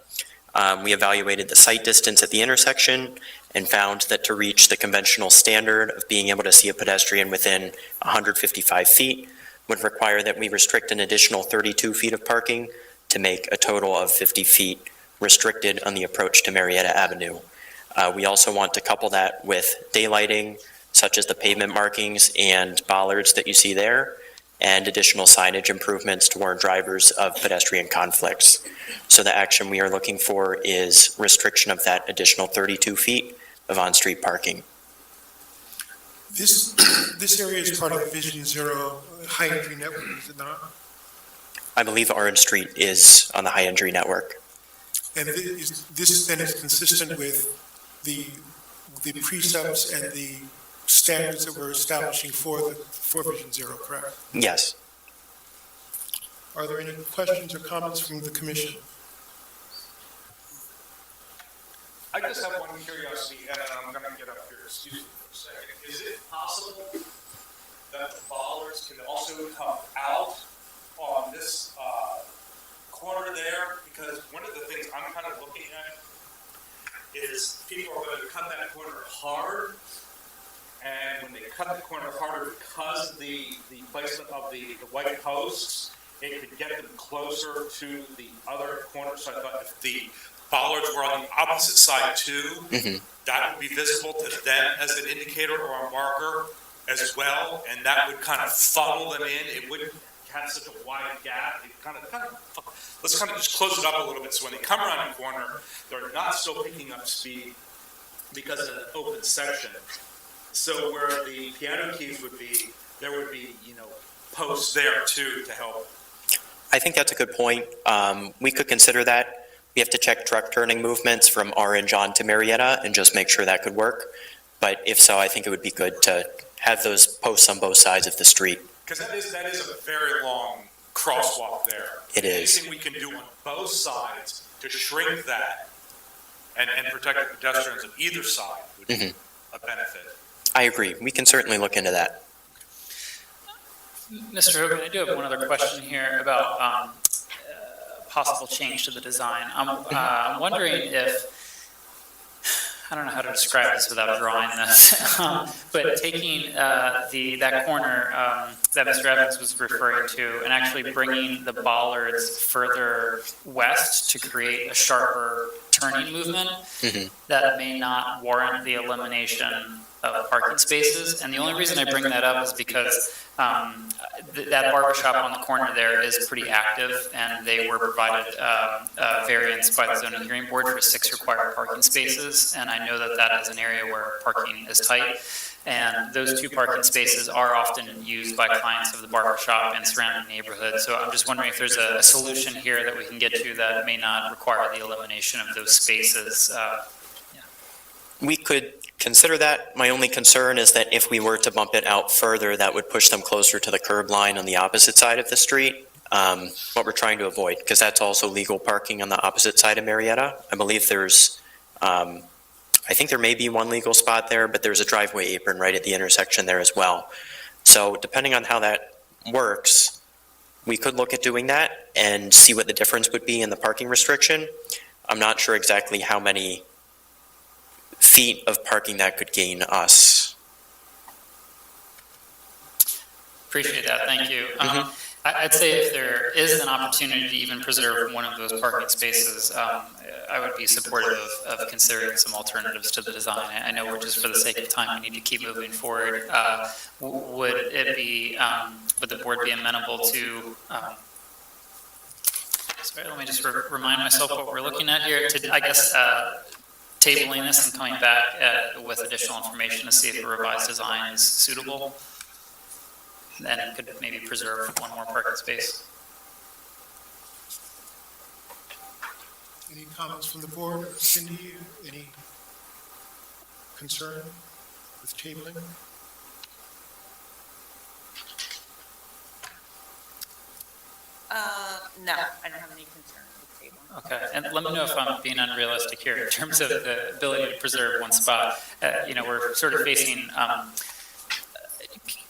We evaluated the sight distance at the intersection and found that to reach the conventional standard of being able to see a pedestrian within 155 feet would require that we restrict an additional 32 feet of parking to make a total of 50 feet restricted on the approach to Marietta Avenue. We also want to couple that with daylighting, such as the pavement markings and bollards that you see there, and additional signage improvements to warn drivers of pedestrian conflicts. So the action we are looking for is restriction of that additional 32 feet of on-street parking. This area is part of the Vision Zero high entry network, is it not? I believe Orange Street is on the high entry network. And this then is consistent with the precepts and the standards that we're establishing for Vision Zero, correct? Yes. Are there any questions or comments from the commission? I just have one curiosity, and I'm going to get up here, excuse me for a second. Is it possible that the bollards can also come out on this corner there? Because one of the things I'm kind of looking at is people are going to cut that corner hard, and when they cut the corner harder because of the placement of the white posts, it could get them closer to the other corner. So I thought if the bollards were on the opposite side too, that would be visible to them as an indicator or a marker as well, and that would kind of funnel them in. It wouldn't have such a wide gap. It let's kind of just close it up a little bit so when they come around the corner, they're not still picking up speed because of the open section. So where the piano keys would be, there would be, posts there too to help. I think that's a good point. We could consider that. We have to check truck turning movements from Orange on to Marietta and just make sure that could work. But if so, I think it would be good to have those posts on both sides of the street. Because that is a very long crosswalk there. It is. Anything we can do on both sides to shrink that and protect the pedestrians on either side would be a benefit. I agree. We can certainly look into that. Mr. Hogan, I do have one other question here about possible change to the design. I'm wondering if, I don't know how to describe this without drawing this, but taking that corner that Mr. Evans was referring to and actually bringing the bollards further west to create a sharper turning movement that may not warrant the elimination of parking spaces. And the only reason I bring that up is because that barber shop on the corner there is pretty active, and they were provided variance by the zoning hearing board for 6 required parking spaces. And I know that that is an area where parking is tight. And those 2 parking spaces are often used by clients of the barber shop and surrounding neighborhoods. So I'm just wondering if there's a solution here that we can get to that may not require the elimination of those spaces. We could consider that. My only concern is that if we were to bump it out further, that would push them closer to the curb line on the opposite side of the street. What we're trying to avoid, because that's also legal parking on the opposite side of Marietta. I believe there's, I think there may be one legal spot there, but there's a driveway apron right at the intersection there as well. So depending on how that works, we could look at doing that and see what the difference would be in the parking restriction. I'm not sure exactly how many feet of parking that could gain us. Appreciate that, thank you. I'd say if there is an opportunity to even preserve one of those parking spaces, I would be supportive of considering some alternatives to the design. I know we're just for the sake of time, we need to keep moving forward. Would the board be amenable to, sorry, let me just remind myself what we're looking at here, I guess, tabling this and coming back with additional information to see if a revised design is suitable? Then it could maybe preserve one more parking space. Any comments from the board? Cindy, any concern with tabling? No, I don't have any concerns with tabling. Okay, and let me know if I'm being unrealistic here in terms of the ability to preserve one spot. We're sort of facing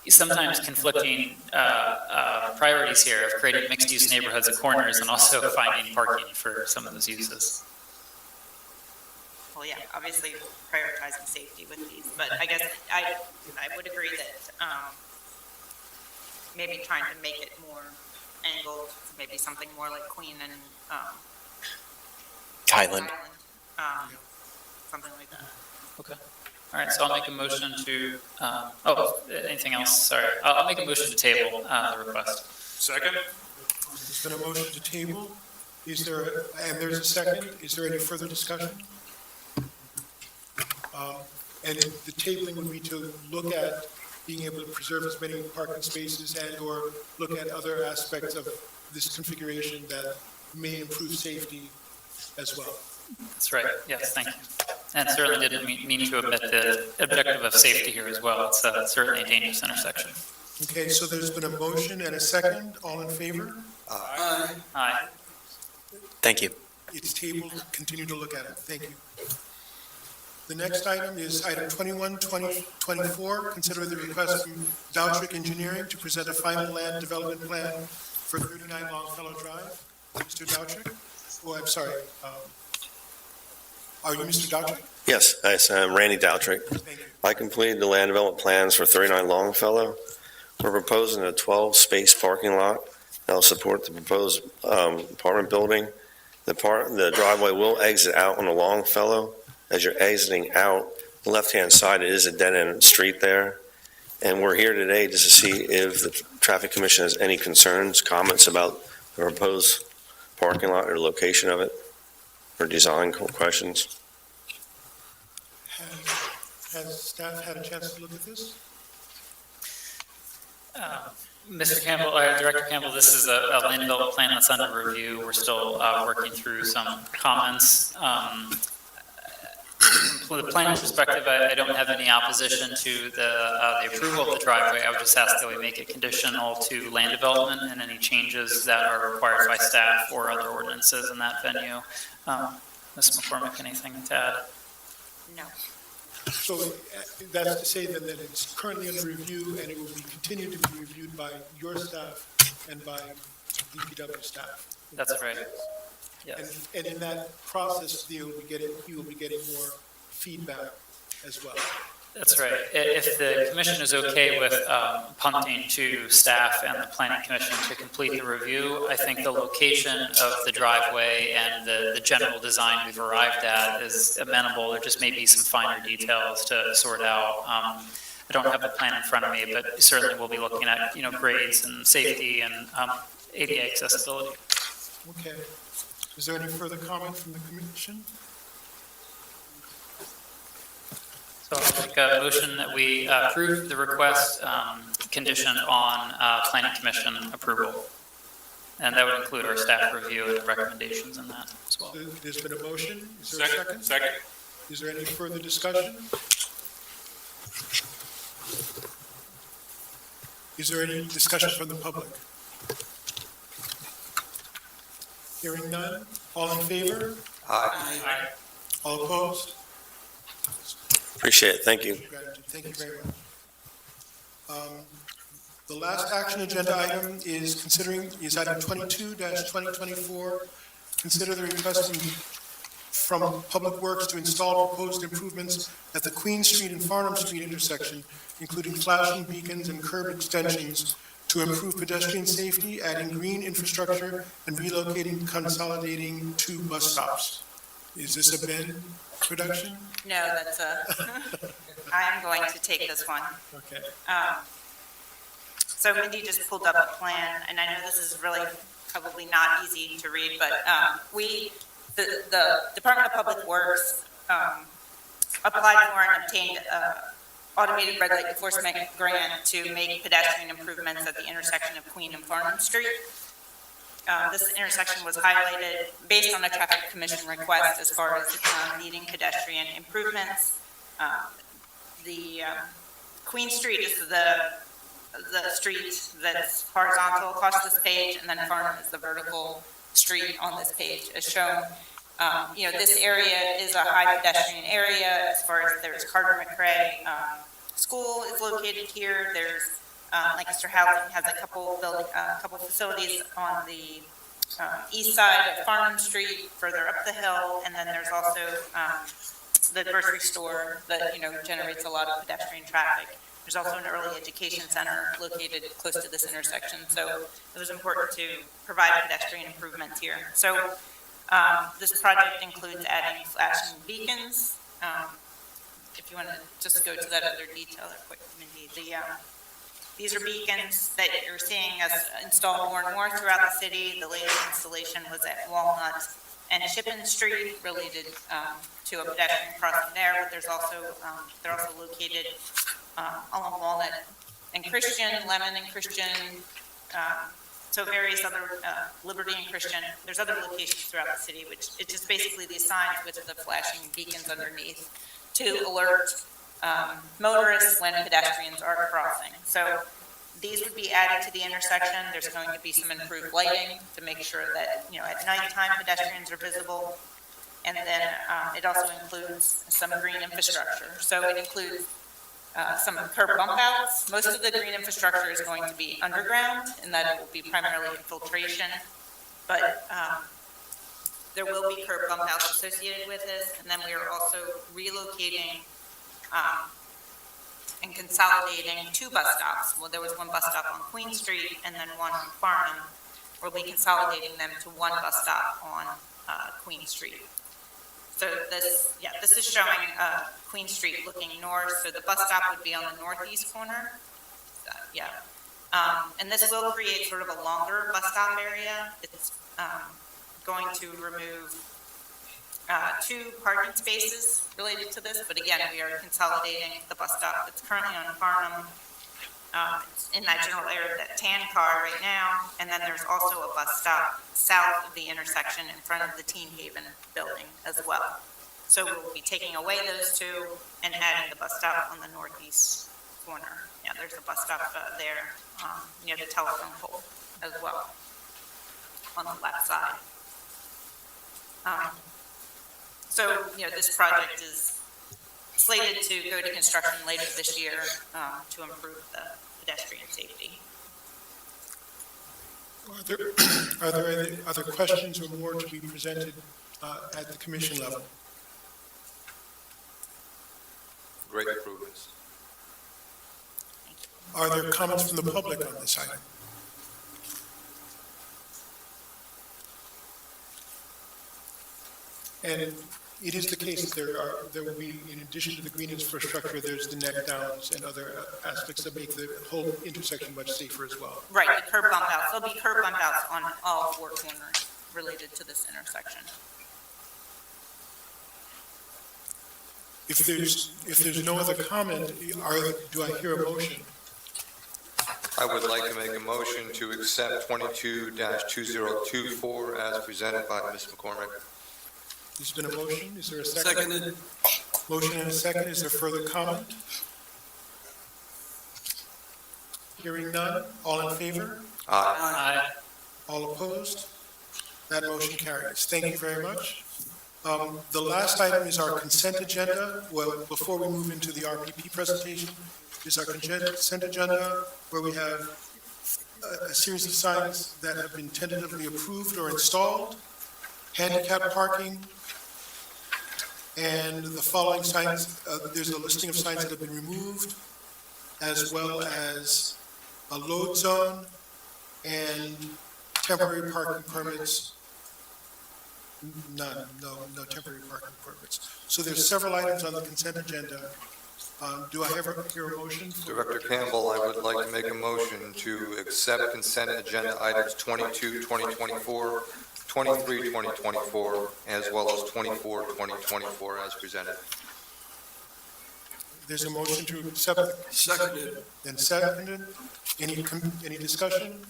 sometimes conflicting priorities here of creating mixed-use neighborhoods at corners and also finding parking for some of those uses. Well, yeah, obviously prioritizing safety with these, but I guess I would agree that maybe trying to make it more angled, maybe something more like Queen and Highland. Something like that. Okay. All right, so I'll make a motion to, anything else? Sorry. I'll make a motion to table the request. Second? There's been a motion to table. And there's a second. Is there any further discussion? And the tabling would be to look at being able to preserve as many parking spaces and/or look at other aspects of this configuration that may improve safety as well. That's right. Yes, thank you. And certainly didn't mean to omit the objective of safety here as well. It's certainly a dangerous intersection. Okay, so there's been a motion and a second. All in favor? Aye. Thank you. It's tabled. Continue to look at it. Thank you. The next item is item 21-2024. Consider the request from Doutrick Engineering to present a final land development plan for 39 Longfellow Drive. Mr. Doutrick? Oh, I'm sorry. Are you Mr. Doutrick? Yes, I'm Randy Doutrick. Thank you. I completed the land development plans for 39 Longfellow. We're proposing a 12-space parking lot that will support the proposed apartment building. The driveway will exit out on the Longfellow. As you're exiting out, the left-hand side, it is a dead-end street there. And we're here today just to see if the Traffic Commission has any concerns, comments about the proposed parking lot or location of it, or design questions. Has staff had a chance to look at this? Mr. Campbell, Director Campbell, this is a land development plan that's under review. We're still working through some comments. From the planning perspective, I don't have any opposition to the approval of the driveway. I would just ask that we make it conditional to land development and any changes that are required by staff or other ordinances in that venue. Ms. McCormick, anything to add? No. So that's to say then that it's currently under review and it will be continued to be reviewed by your staff and by DPW staff. That's right. Yes. And in that process, you will be getting more feedback as well. That's right. If the commission is okay with punting to staff and the planning commission to complete the review, I think the location of the driveway and the general design we've arrived at is amenable. There just may be some finer details to sort out. I don't have the plan in front of me, but certainly we'll be looking at, grades and safety and ADA accessibility. Okay. Is there any further comment from the commission? So I'll make a motion that we approve the request conditioned on planning commission approval. And that would include our staff review and recommendations in that as well. There's been a motion. Is there a second? Second. Is there any further discussion? Is there any discussion from the public? Hearing none. All in favor? Aye. All opposed? Appreciate it. Thank you. Gratitude. Thank you very much. The last action agenda item is item 22-2024. Consider the request from Public Works to install proposed improvements at the Queen Street and Farnham Street intersection, including flashing beacons and curb extensions to improve pedestrian safety, adding green infrastructure, and relocating, consolidating 2 bus stops. Is this a Ben production? No, that's I am going to take this one. Okay. So Mindy just pulled up a plan, and I know this is really probably not easy to read, but the Department of Public Works applied for and obtained automated red light enforcement grant to make pedestrian improvements at the intersection of Queen and Farnham Street. This intersection was highlighted based on a traffic commission request as far as needing pedestrian improvements. The Queen Street is the street that's horizontal across this page, and then Farnham is the vertical street on this page as shown. This area is a high pedestrian area as far as there's Carter McRae School is located here. There's Lancaster Housing has a couple facilities on the east side of Farnham Street, further up the hill, and then there's also the grocery store that generates a lot of pedestrian traffic. There's also an early education center located close to this intersection, so it was important to provide pedestrian improvements here. So this project includes adding flashing beacons. If you want to just go to that other detail quick, Mindy, these are beacons that you're seeing us install more and more throughout the city. The latest installation was at Walnut and Shippen Street, related to a pedestrian crossing there. But there's also they're also located along Walnut and Christian, Lemon and Christian, so various other Liberty and Christian. There's other locations throughout the city, which it's just basically these signs with the flashing beacons underneath to alert motorists when pedestrians are crossing. So these would be added to the intersection. There's going to be some improved lighting to make sure that, at nighttime pedestrians are visible. And then it also includes some green infrastructure. So it includes some curb bump outs. Most of the green infrastructure is going to be underground, and that it will be primarily infiltration. But there will be curb bump outs associated with this. And then we are also relocating and consolidating 2 bus stops. Well, there was 1 bus stop on Queen Street and then 1 on Farnham. We'll be consolidating them to 1 bus stop on Queen Street. So this is showing Queen Street looking north. So the bus stop would be on the northeast corner. And this will create sort of a longer bus stop area. It's going to remove 2 parking spaces related to this, but again, we are consolidating the bus stop that's currently on Farnham. It's in that general area of that tan car right now, and then there's also a bus stop south of the intersection in front of the Teen Haven building as well. So we'll be taking away those 2 and adding the bus stop on the northeast corner. Yeah, there's a bus stop there near the telephone pole as well on the left side. So, this project is slated to go to construction later this year to improve the pedestrian safety. Are there any other questions or more to be presented at the commission level? Great improvements. Are there comments from the public on this item? And it is the case that there will be, in addition to the green infrastructure, there's the neck downs and other aspects that make the whole intersection much safer as well. Right, the curb bump outs. There'll be curb bump outs on all four corners related to this intersection. If there's no other comment, do I hear a motion? I would like to make a motion to accept 22-2024 as presented by Ms. McCormick. There's been a motion. Is there a second? Seconded. Motion and a second. Is there further comment? Hearing none. All in favor? Aye. Aye. All opposed? That motion carries. Thank you very much. The last item is our consent agenda. Well, before we move into the RPP presentation, is our consent agenda where we have a series of signs that have been tentatively approved or installed, handicap parking, and the following signs, there's a listing of signs that have been removed, as well as a load zone and temporary parking permits. None, no temporary parking permits. So there's several items on the consent agenda. Do I ever hear a motion? Director Campbell, I would like to make a motion to accept consent agenda items 22, 2024, 23, 2024, as well as 24, 2024 as presented. There's a motion to accept. Seconded. Then seconded. Any discussion?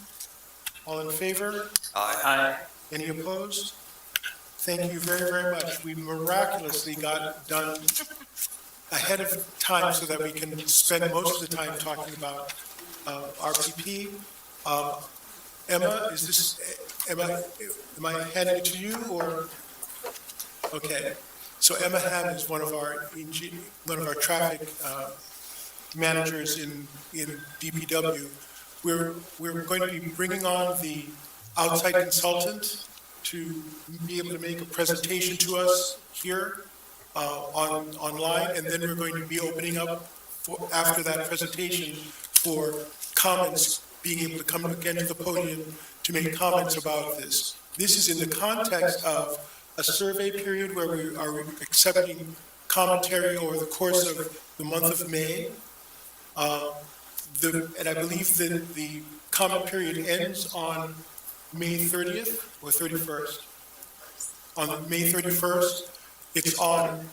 All in favor? Aye. Aye. Any opposed? Thank you very, very much. We miraculously got done ahead of time so that we can spend most of the time talking about RPP. Emma, am I handing it to you or? Okay. So Emma Hamm is one of our traffic managers in DPW. We're going to be bringing on the outside consultant to be able to make a presentation to us here online, and then we're going to be opening up after that presentation for comments, being able to come again to the podium to make comments about this. This is in the context of a survey period where we are accepting commentary over the course of the month of May. And I believe that the comment period ends on May 30th or 31st. On May 31st, it's on,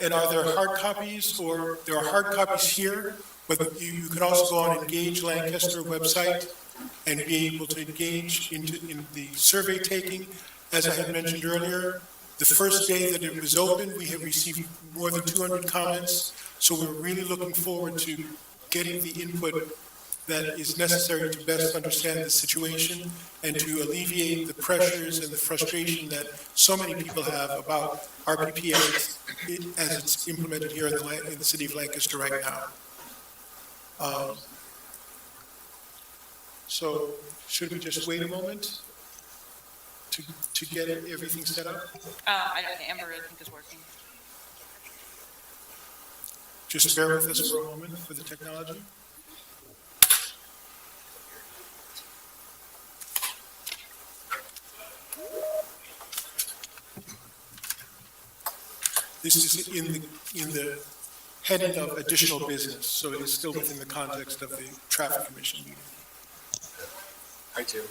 and are there hard copies, or there are hard copies here, but you can also go on Engage Lancaster website and be able to engage in the survey taking. As I had mentioned earlier, the first day that it was open, we have received more than 200 comments, so we're really looking forward to getting the input that is necessary to best understand the situation and to alleviate the pressures and the frustration that so many people have about RPP as it's implemented here in the city of Lancaster right now. So should we just wait a moment to get everything set up? Amber, I think, is working. Just bear with us for a moment for the technology. This is in the heading of additional business, so it is still within the context of the traffic commission meeting. I do.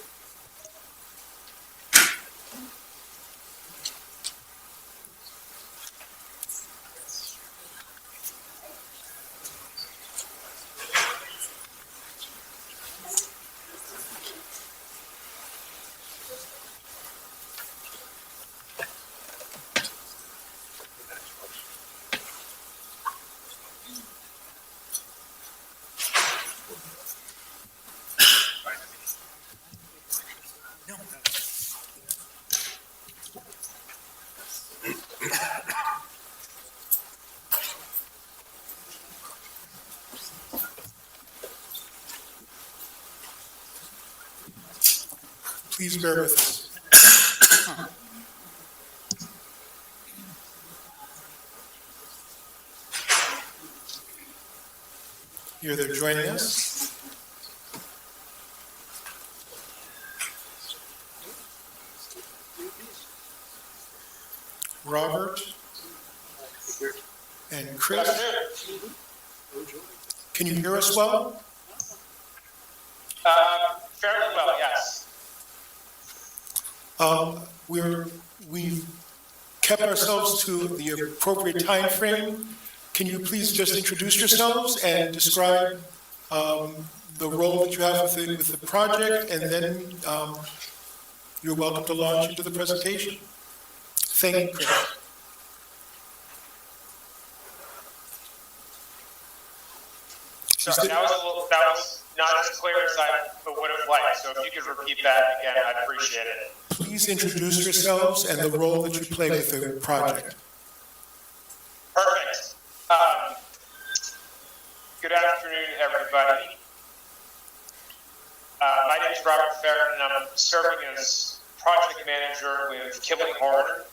Please bear with us. Here they're joining us. Robert and Chris. Can you hear us well? Fairly well, yes. We've kept ourselves to the appropriate time frame. Can you please just introduce yourselves and describe the role that you have with the project, and then you're welcome to launch into the presentation. Thank you, Chris. Sorry, that was not as clear as I would have liked, so if you could repeat that again, I'd appreciate it. Please introduce yourselves and the role that you play with the project. Perfect. Good afternoon, everybody. My name is Robert Farron, and I'm serving as project manager with Kimley Horn.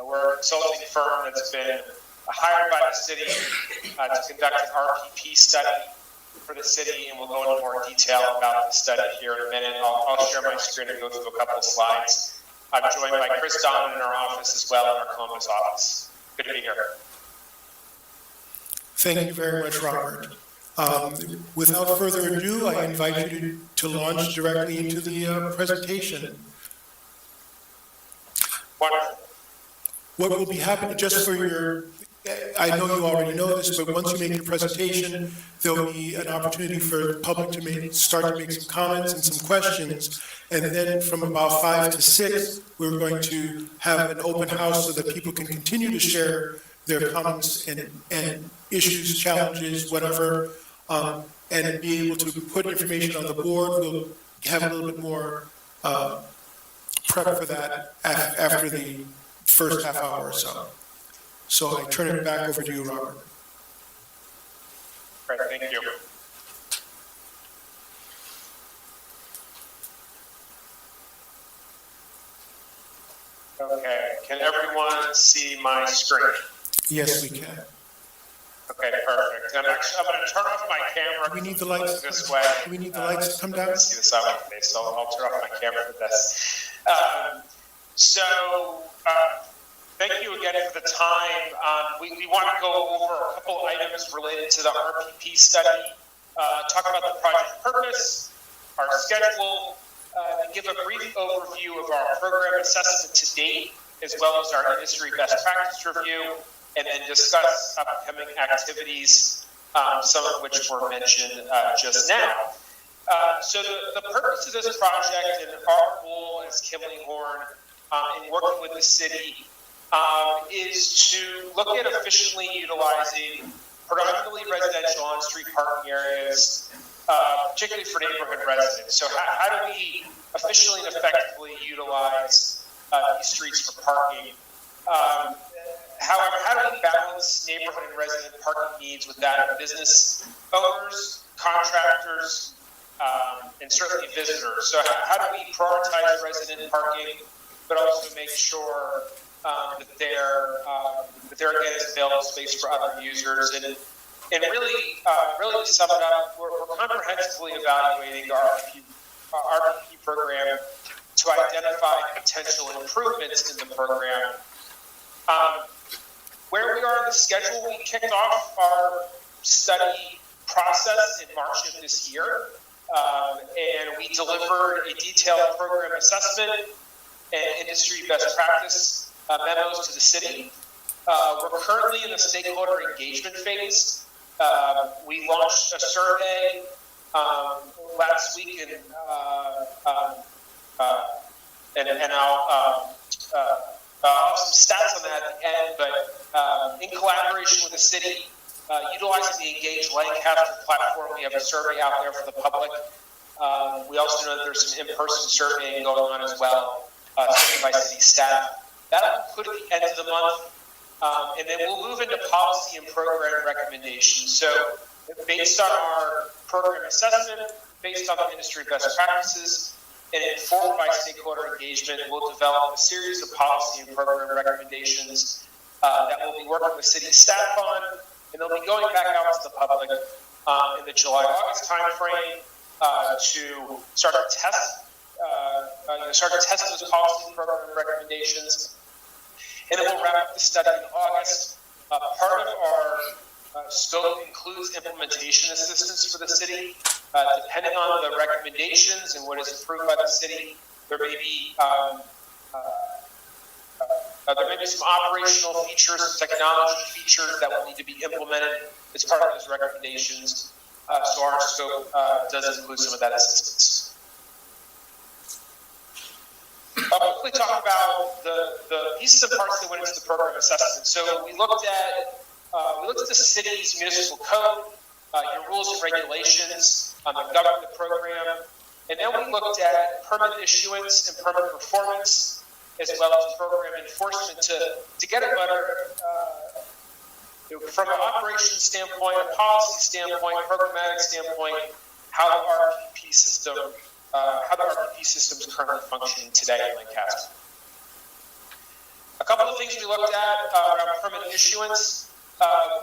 We're a consulting firm that's been hired by the city to conduct an RPP study for the city, and we'll go into more detail about the study here in a minute. I'll share my screen and go through a couple of slides. I'm joined by Chris Donovan in our office as well, in our Columbus office. Good to be here. Thank you very much, Robert. Without further ado, I invite you to launch directly into the presentation. Wonderful. What will be happening, just for your, I know you already know this, but once you make your presentation, there'll be an opportunity for the public to start to make some comments and some questions. And then from about 5 to 6, we're going to have an open house so that people can continue to share their comments and issues, challenges, whatever, and be able to put information on the board. We'll have a little bit more prep for that after the first half hour or so. So I turn it back over to you, Robert. Great, thank you. Okay, can everyone see my screen? Yes, we can. Okay, perfect. I'm going to turn off my camera. Do we need the lights? This way. Do we need the lights to come down? See the side of my face, so I'll turn off my camera for this. Thank you again for the time. We want to go over a couple items related to the RPP study, talk about the project purpose, our schedule, and give a brief overview of our program assessment to date, as well as our industry best practice review, and then discuss upcoming activities, some of which were mentioned just now. So the purpose of this project and our role as Kimley Horn in working with the city is to look at efficiently utilizing predominantly residential on-street parking areas, particularly for neighborhood residents. So how do we efficiently and effectively utilize these streets for parking? However, how do we balance neighborhood and resident parking needs with that of business owners, contractors, and certainly visitors? So how do we prioritize resident parking, but also make sure that there again is available space for other users? And really to sum it up, we're comprehensively evaluating our RPP program to identify potential improvements in the program. Where we are in the schedule, we kicked off our study process in March of this year, and we delivered a detailed program assessment and industry best practice memos to the city. We're currently in the stakeholder engagement phase. We launched a survey last week, and I'll have some stats on that at the end, but in collaboration with the city, utilizing the Engage Lancaster platform, we have a survey out there for the public. We also know that there's some in-person surveying going on as well, by city staff. That'll conclude at the end of the month, and then we'll move into policy and program recommendations. So based on our program assessment, based on the industry best practices, and informed by stakeholder engagement, we'll develop a series of policy and program recommendations that we'll be working with city staff on, and they'll be going back out to the public in the July-August timeframe to start to test those policy and program recommendations. And then we'll wrap up the study in August. Part of our scope includes implementation assistance for the city. Depending on the recommendations and what is approved by the city, there may be some operational features, some technology features that will need to be implemented as part of those recommendations. So our scope does include some of that assistance. I'll quickly talk about the pieces and parts that went into the program assessment. So we looked at the city's municipal code, your rules and regulations that govern the program, and then we looked at permit issuance and permit performance, as well as program enforcement to get a better, from an operations standpoint, a policy standpoint, programmatic standpoint, how the RPP system. How the RPP system is currently functioning today in Lancaster. A couple of things we looked at around permit issuance.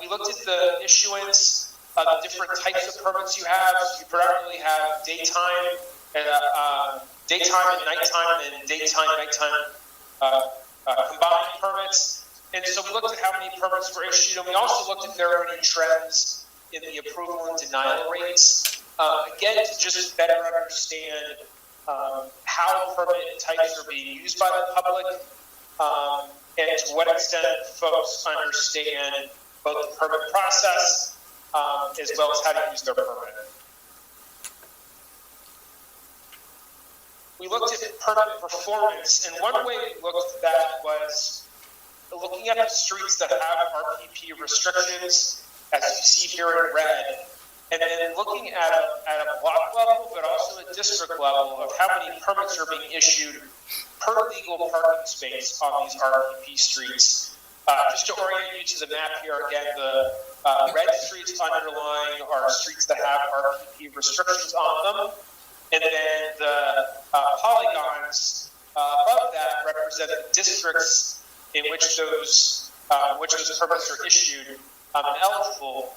We looked at the issuance of the different types of permits you have. So you predominantly have daytime and nighttime, and nighttime combined permits. And so we looked at how many permits were issued, and we also looked if there were any trends in the approval and denial rates. Again, to just better understand how permit types are being used by the public, and to what extent folks understand both the permit process as well as how to use their permit. We looked at permit performance, and one way we looked at that was looking at the streets that have RPP restrictions, as you see here in red, and then looking at a block level, but also a district level of how many permits are being issued per legal parking space on these RPP streets. Just to orient you to the map here, again, the red streets underlying are streets that have RPP restrictions on them, and then the polygons above that represent the districts in which those permits are issued and eligible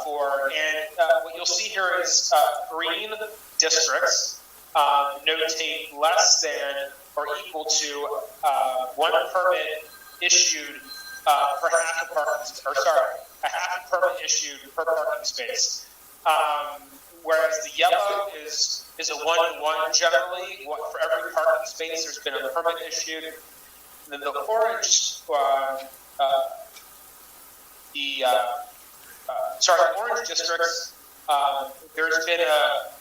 for. And what you'll see here is green districts notate less than or equal to one permit issued per half a parking, a half a permit issued per parking space. Whereas the yellow is a 1-to-1 generally. For every parking space, there's been a permit issued. And then the orange, orange districts, there's been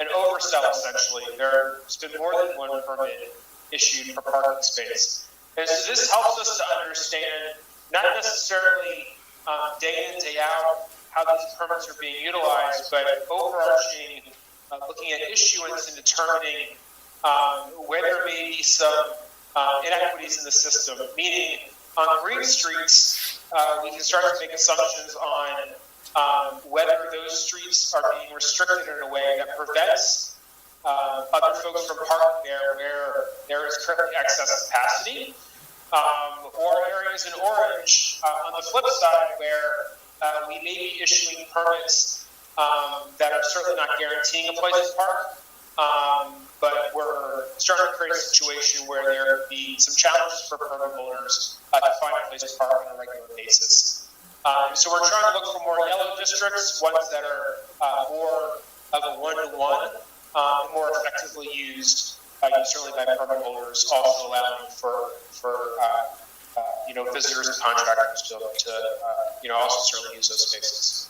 an oversell essentially. There's been more than one permit issued per parking space. And so this helps us to understand, not necessarily day in, day out, how these permits are being utilized, but overarching, looking at issuance and determining where there may be some inequities in the system. Meaning, on green streets, we can start to make assumptions on whether those streets are being restricted in a way that prevents other folks from parking there where there is currently excess capacity, or areas in orange on the flip side where we may be issuing permits that are certainly not guaranteeing a place to park, but we're starting to create a situation where there could be some challenges for permit holders to find a place to park on a regular basis. So we're trying to look for more yellow districts, ones that are more of a 1-to-1, more effectively used, certainly by permit holders, also allowing for visitors and contractors to also certainly use those spaces.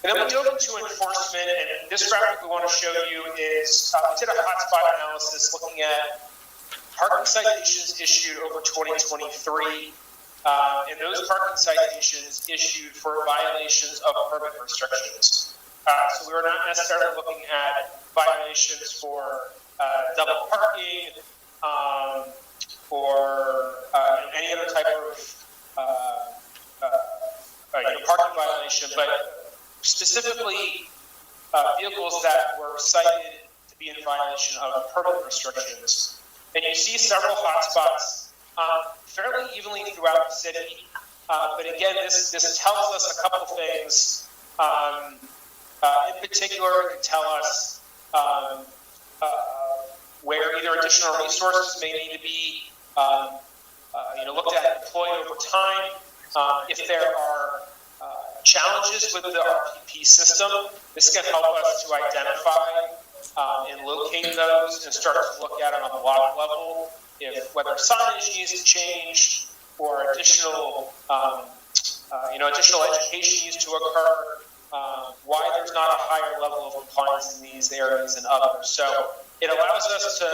And then we dove into enforcement, and this graphic we want to show you is, we did a hotspot analysis looking at parking citations issued over 2023, and those parking citations issued for violations of permit restrictions. So we were not necessarily looking at violations for double parking or any other type of parking violation, but specifically vehicles that were cited to be in violation of permit restrictions. And you see several hotspots fairly evenly throughout the city. But again, this tells us a couple things. In particular, it can tell us where either additional resources may need to be looked at and deployed over time. If there are challenges with the RPP system, this can help us to identify and locate those and start to look at it on the block level, whether signage needs to change or additional education needs to occur, why there's not a higher level of compliance in these areas than others. So it allows us to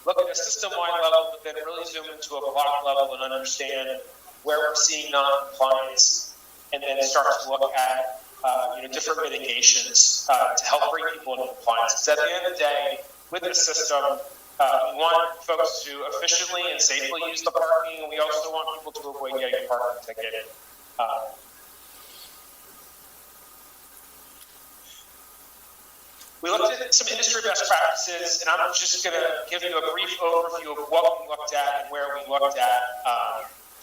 look at a system-wide level, but then really zoom into a block level and understand where we're seeing non-compliance, and then start to look at different mitigations to help bring people into compliance. Because at the end of the day, with the system, we want folks to efficiently and safely use the parking, and we also want people to avoid getting a parking ticket. We looked at some industry best practices, and I'm just going to give you a brief overview of what we looked at and where we looked at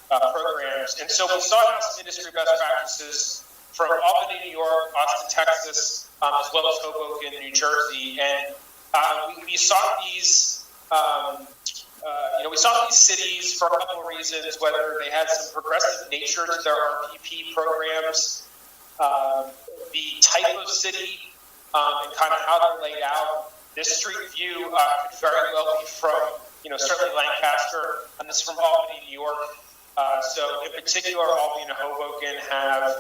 programs. And so we saw some industry best practices from Albany, New York, Austin, Texas, as well as Hoboken, New Jersey. And we saw these, we saw these cities for a couple of reasons, whether they had some progressive nature to their RPP programs, the type of city, and kind of how they're laid out. This street view could very well be from, certainly Lancaster, and this is from Albany, New York. So in particular, Albany and Hoboken have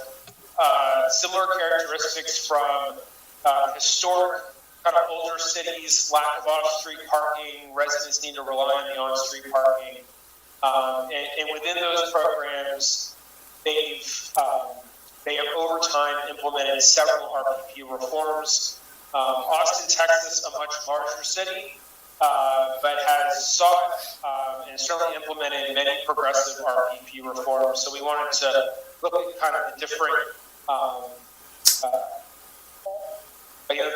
similar characteristics from historic, kind of older cities, lack of off-street parking, residents need to rely on the on-street parking. And within those programs, they have over time implemented several RPP reforms. Austin, Texas, a much larger city, but has sought and certainly implemented many progressive RPP reforms. So we wanted to look at kind of the different,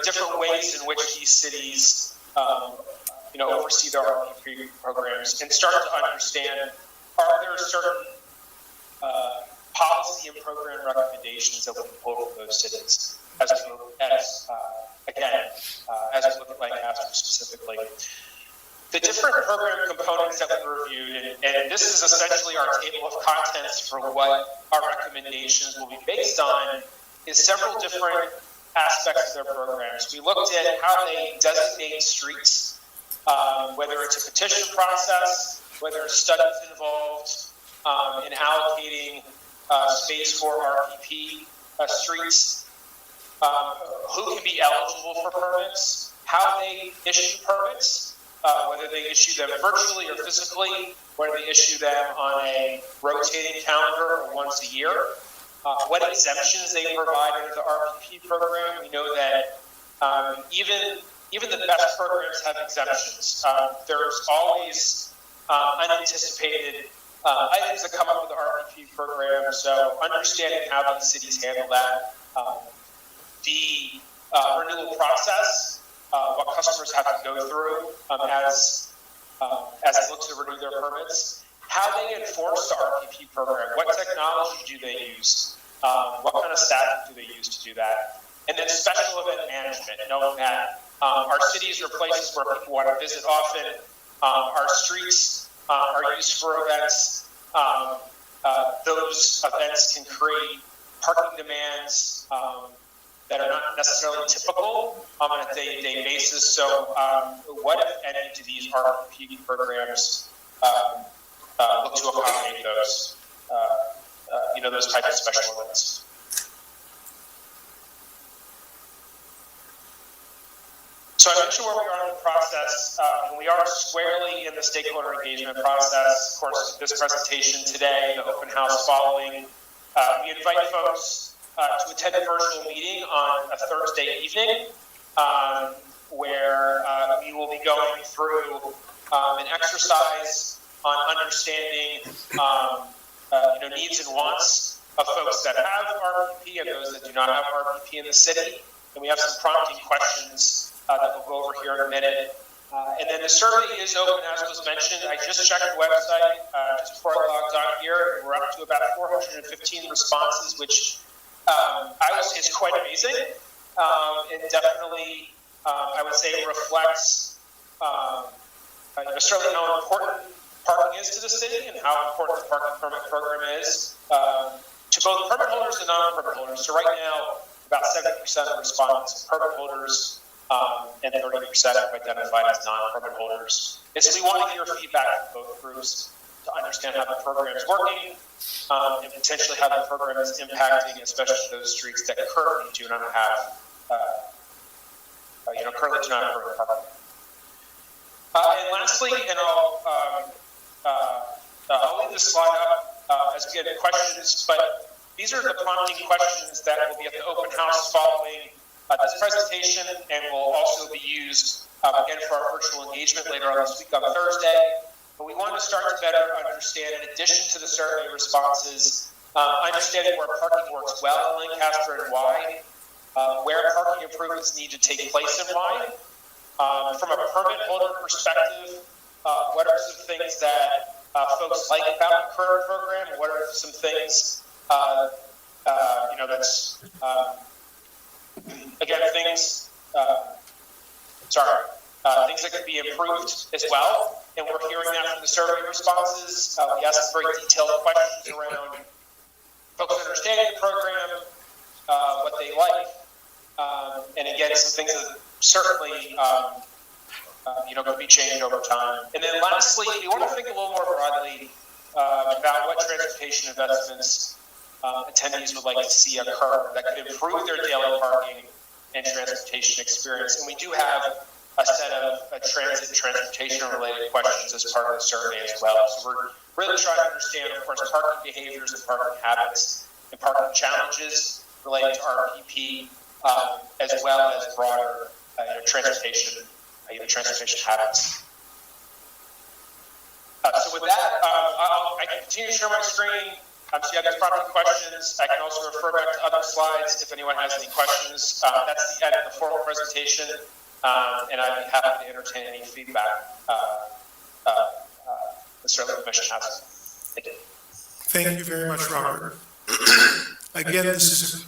different ways in which these cities, oversee their RPP programs and start to understand, are there certain policy and program recommendations that we can pull from those cities as we look at Lancaster specifically. The different program components that we reviewed, and this is essentially our table of contents for what our recommendations will be based on, is several different aspects of their programs. We looked at how they designate streets, whether it's a petition process, whether studies involved in allocating space for RPP streets, who can be eligible for permits, how they issue permits, whether they issue them virtually or physically, whether they issue them on a rotating calendar or once a year, what exemptions they provide under the RPP program. We know that even the best programs have exemptions. There's always unanticipated items that come up with the RPP program, so understanding how these cities handle that, the renewal process, what customers have to go through as they look to renew their permits, how they enforce the RPP program, what technology do they use, what kind of staffing do they use to do that, and then special event management, knowing that our cities are places where people want to visit often, our streets are used for events. Those events can create parking demands that are not necessarily typical on a day-to-day basis. So what, if any, do these RPP programs look to accommodate those, those types of special events? So I mentioned where we are in the process, and we are squarely in the stakeholder engagement process. Of course, this presentation today, the open house following, we invite folks to attend a virtual meeting on a Thursday evening, where we will be going through an exercise on understanding needs and wants of folks that have RPP and those that do not have RPP in the city. and we have some prompting questions that we'll go over here in a minute. And then the survey is open, as was mentioned. I just checked the website just before I logged on here. We're up to about 415 responses, which I would say is quite amazing. It definitely, I would say, reflects certainly how important parking is to the city and how important the parking permit program is to both permit holders and non-permit holders. So right now, about 70% of respondents are permit holders, and 30% have identified as non-permit holders. And so we want to hear feedback from both groups to understand how the program is working and potentially how the program is impacting, especially those streets that currently do not have, currently do not have permit parking. And lastly, and I'll leave this slide up as we get questions, but these are the prompting questions that will be at the open house following this presentation, and will also be used again for our virtual engagement later on this week on Thursday. But we want to start to better understand, in addition to the survey responses, understanding where parking works well in Lancaster and why, where parking improvements need to take place and why. From a permit holder perspective, what are some things that folks like about the current program? What are some things, that's, again, things that could be improved as well. And we're hearing that from the survey responses. We asked very detailed questions around folks understanding the program, what they like, and again, some things that certainly, could be changed over time. And then lastly, we want to think a little more broadly about what transportation investments attendees would like to see occur that could improve their daily parking and transportation experience. And we do have a set of transportation-related questions as part of the survey as well. So we're really trying to understand, of course, parking behaviors and parking habits and parking challenges related to RPP, as well as broader transportation habits. So with that, I can continue to share my screen. So you have these prompting questions. I can also refer back to other slides if anyone has any questions. That's the end of the formal presentation, and I'd be happy to entertain any feedback the Survey Commission has. Thank you. Thank you very much, Robert. Again, this is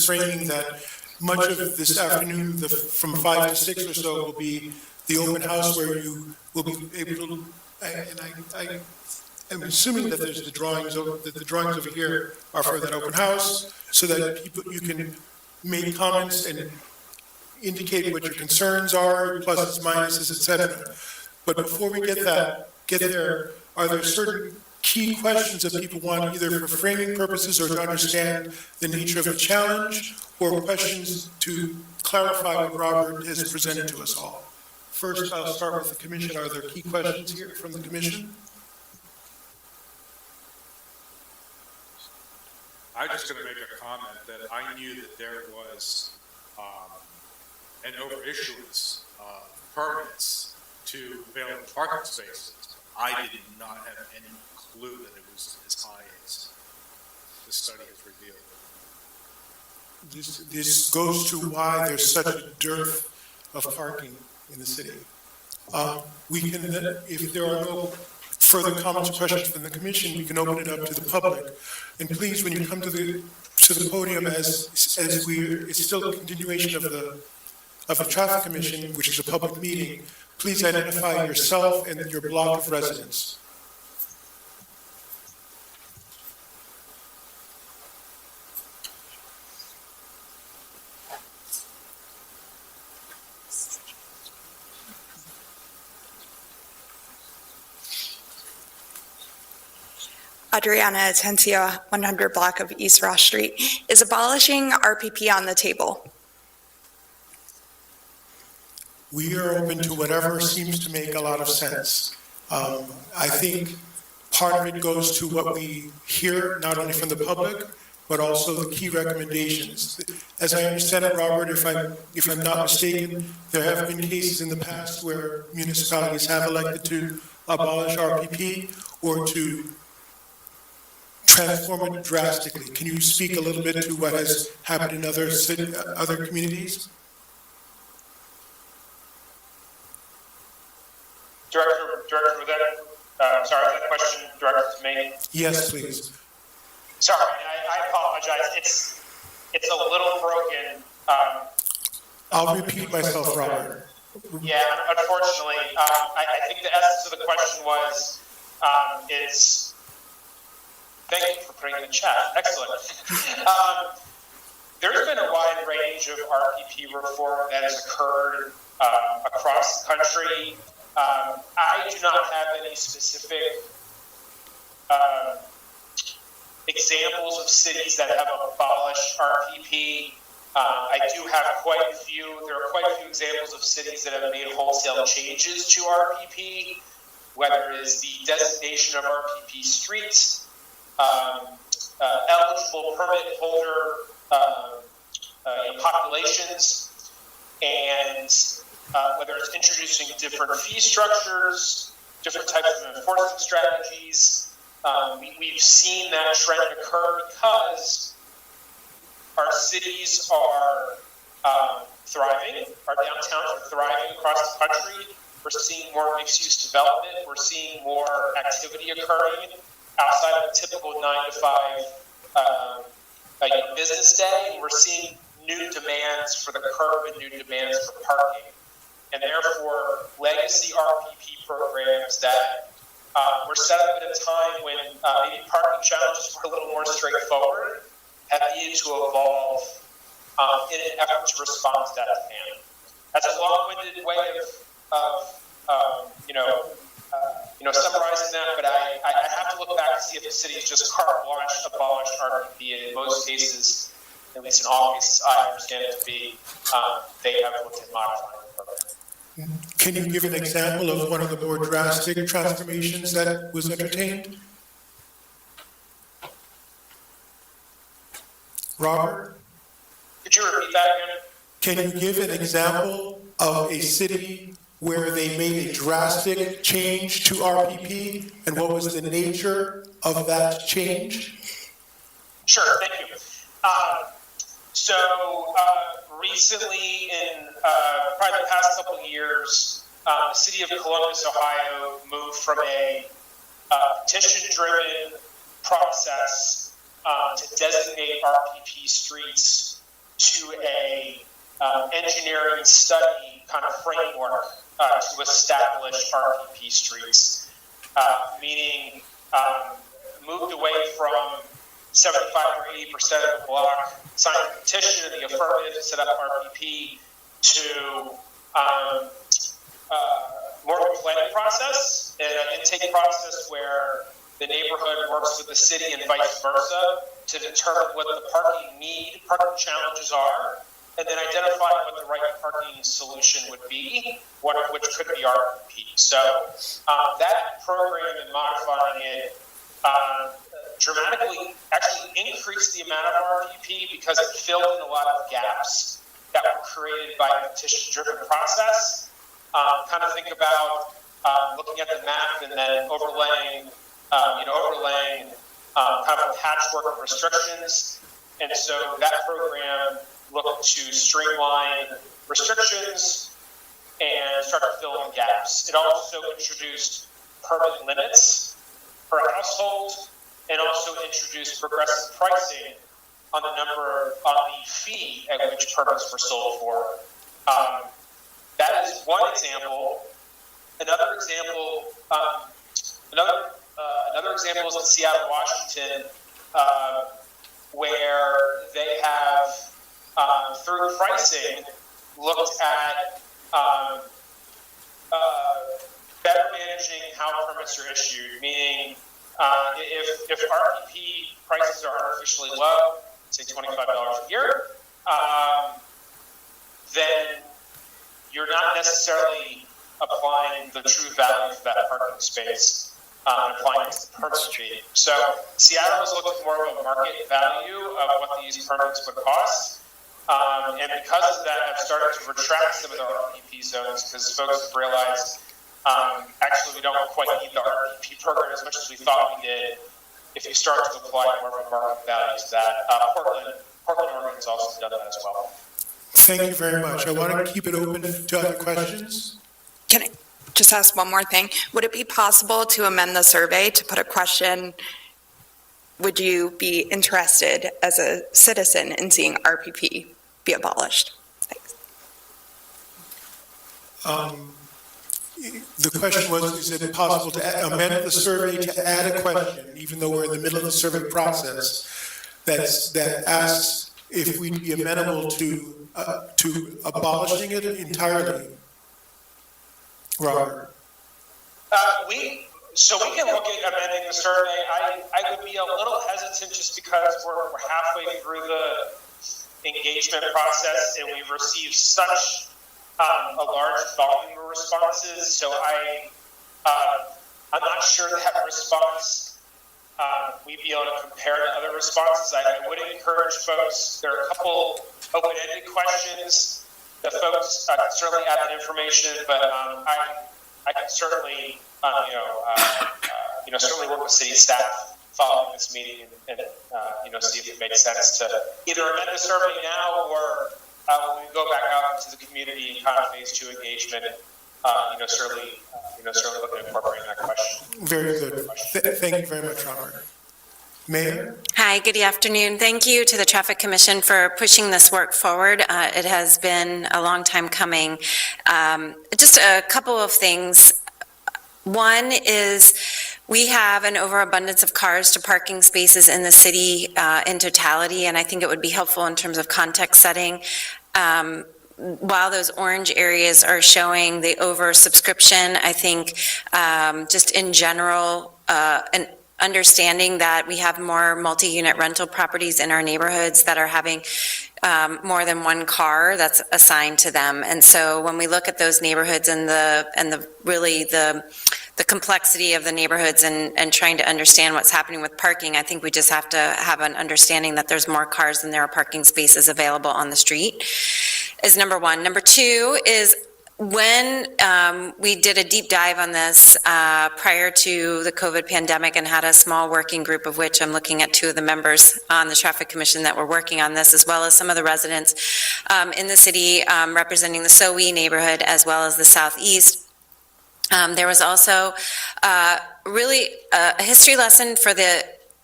framing that much of this afternoon, from 5 to 6 or so, will be the open house where you will be able to, and I'm assuming that there's the drawings over here are for that open house, so that you can make comments and indicate what your concerns are, pluses, minuses, etc. But before we get there, are there certain key questions that people want, either for framing purposes or to understand the nature of the challenge, or questions to clarify what Robert has presented to us all? First, I'll start with the commission. Are there key questions here from the commission? I'm just going to make a comment that I knew that there was an overissuance of permits to available parking spaces. I did not have any clue that it was as high as the study has revealed. This goes to why there's such a dearth of parking in the city. We can, if there are no further comments or questions from the commission, we can open it up to the public. And please, when you come to the podium, as it's still a continuation of the traffic commission, which is a public meeting, please identify yourself and your block of residence. Adriana Atencio, 100 block of East Ross Street. Is abolishing RPP on the table? We are open to whatever seems to make a lot of sense. I think part of it goes to what we hear, not only from the public, but also the key recommendations. As I understand it, Robert, if I'm not mistaken, there have been cases in the past where municipalities have elected to abolish RPP or to transform it drastically. Can you speak a little bit to what has happened in other communities? Director, was sorry, was that question directed to me? Yes, please. Sorry, I apologize. It's a little broken. I'll repeat myself, Robert. Yeah, unfortunately, I think the essence of the question was, thank you for putting in the chat. Excellent. There's been a wide range of RPP reform that has occurred across the country. I do not have any specific examples of cities that have abolished RPP. I do have there are quite a few examples of cities that have made wholesale changes to RPP, whether it is the designation of RPP streets, eligible permit holder populations, and whether it's introducing different fee structures, different types of enforcement strategies. We've seen that trend occur because our cities are thriving, our downtowns are thriving across the country. We're seeing more mixed-use development. We're seeing more activity occurring outside of a typical 9 to 5 business day. And we're seeing new demands for the curb and new demands for parking. And therefore, legacy RPP programs that were set up at a time when maybe parking challenges were a little more straightforward have needed to evolve in an effort to respond to that demand. That's a long-winded way of summarizing that, but I have to look back and see if the city's just carte blanche abolished RPP. And in most cases, at least in all cases, I understand it to be, they have looked at modifying the program. Can you give an example of one of the more drastic transformations that was entertained? Robert? Could you repeat that again? Can you give an example of a city where they made a drastic change to RPP, and what was the nature of that change? Sure, thank you. Recently, in probably the past couple of years, the city of Columbus, Ohio, moved from a petition-driven process to designate RPP streets to a engineering study kind of framework to establish RPP streets, meaning moved away from 75 or 80% of the block signed a petition in the affirmative to set up RPP to more of a planning process and an intake process where the neighborhood works with the city and vice versa to determine what the parking challenges are, and then identify what the right parking solution would be, one of which could be RPP. So that program and modifying it dramatically actually increased the amount of RPP because it filled in a lot of gaps that were created by a petition-driven process. Kind of think about looking at the map and then overlaying kind of a patchwork of restrictions. And so that program looked to streamline restrictions and start to fill in gaps. It also introduced permit limits per household and also introduced progressive pricing on the fee at which permits were sold for. That is one example. Another example is in Seattle, Washington, where they have, through pricing, looked at better managing how permits are issued, meaning if RPP prices are artificially low, say $25 a year, then you're not necessarily applying the true value of that parking space, applying it to the permit fee. So Seattle has looked at more of a market value of what these permits would cost. And because of that, I've started to retract some of the RPP zones because folks have realized actually we don't quite need the RPP program as much as we thought we did. if you start to apply more of a market value to that. Portland, Oregon has also done that as well. Thank you very much. I want to keep it open to other questions. Can I just ask one more thing? Would it be possible to amend the survey to put a question? Would you be interested as a citizen in seeing RPP be abolished? Thanks. The question was, is it possible to amend the survey to add a question, even though we're in the middle of the survey process, that asks if we'd be amenable to abolishing it entirely? Robert? So we can look at amending the survey. I would be a little hesitant just because we're halfway through the engagement process and we've received such a large volume of responses. So I'm not sure that response we'd be able to compare to other responses. I would encourage folks. There are a couple open-ended questions that folks can certainly add that information, but I can certainly certainly work with city staff following this meeting and see if it makes sense to either amend the survey now or when we go back out into the community and kind of phase 2 engagement, certainly looking at incorporating that question. Very good. Thank you very much, Robert. Mayor? Hi, good afternoon. Thank you to the Traffic Commission for pushing this work forward. It has been a long time coming. Just a couple of things. One is we have an overabundance of cars to parking spaces in the city in totality, and I think it would be helpful in terms of context setting. While those orange areas are showing the oversubscription, I think just in general, an understanding that we have more multi-unit rental properties in our neighborhoods that are having more than one car that's assigned to them. And so when we look at those neighborhoods and the complexity of the neighborhoods and trying to understand what's happening with parking, I think we just have to have an understanding that there's more cars than there are parking spaces available on the street, is number one. Number two is when we did a deep dive on this prior to the COVID pandemic and had a small working group, of which I'm looking at two of the members on the Traffic Commission that were working on this, as well as some of the residents in the city representing the SOE neighborhood as well as the Southeast. There was also really a history lesson for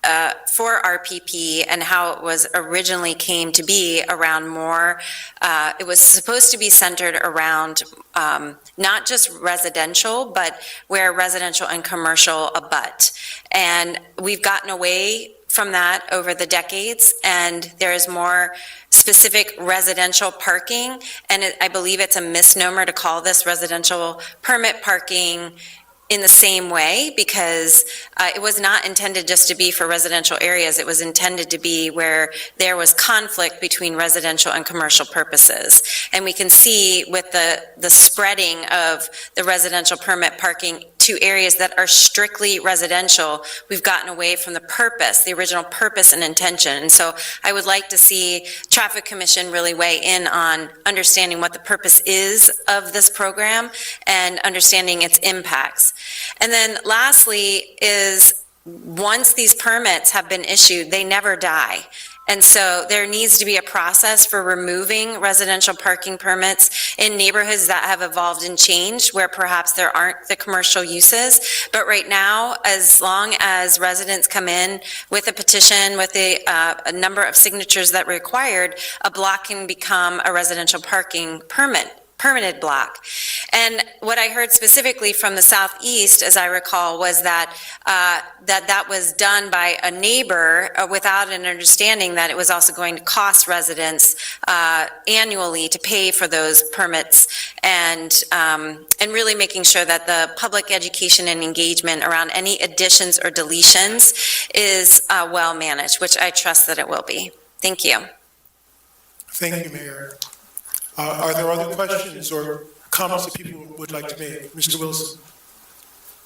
RPP and how it was originally came to be around more. It was supposed to be centered around not just residential, but where residential and commercial abut. And we've gotten away from that over the decades, and there is more specific residential parking, and I believe it's a misnomer to call this residential permit parking in the same way, because it was not intended just to be for residential areas. It was intended to be where there was conflict between residential and commercial purposes. And we can see with the spreading of the residential permit parking to areas that are strictly residential, we've gotten away from the purpose, the original purpose and intention. And so I would like to see Traffic Commission really weigh in on understanding what the purpose is of this program and understanding its impacts. And then lastly is once these permits have been issued, they never die. And so there needs to be a process for removing residential parking permits in neighborhoods that have evolved and changed, where perhaps there aren't the commercial uses. But right now, as long as residents come in with a petition with a number of signatures that are required, a block can become a residential parking permitted block. And what I heard specifically from the Southeast, as I recall, was that that was done by a neighbor without an understanding that it was also going to cost residents annually to pay for those permits, and really making sure that the public education and engagement around any additions or deletions is well managed, which I trust that it will be. Thank you. Thank you, Mayor. Are there other questions or comments that people would like to make? Mr. Wilson?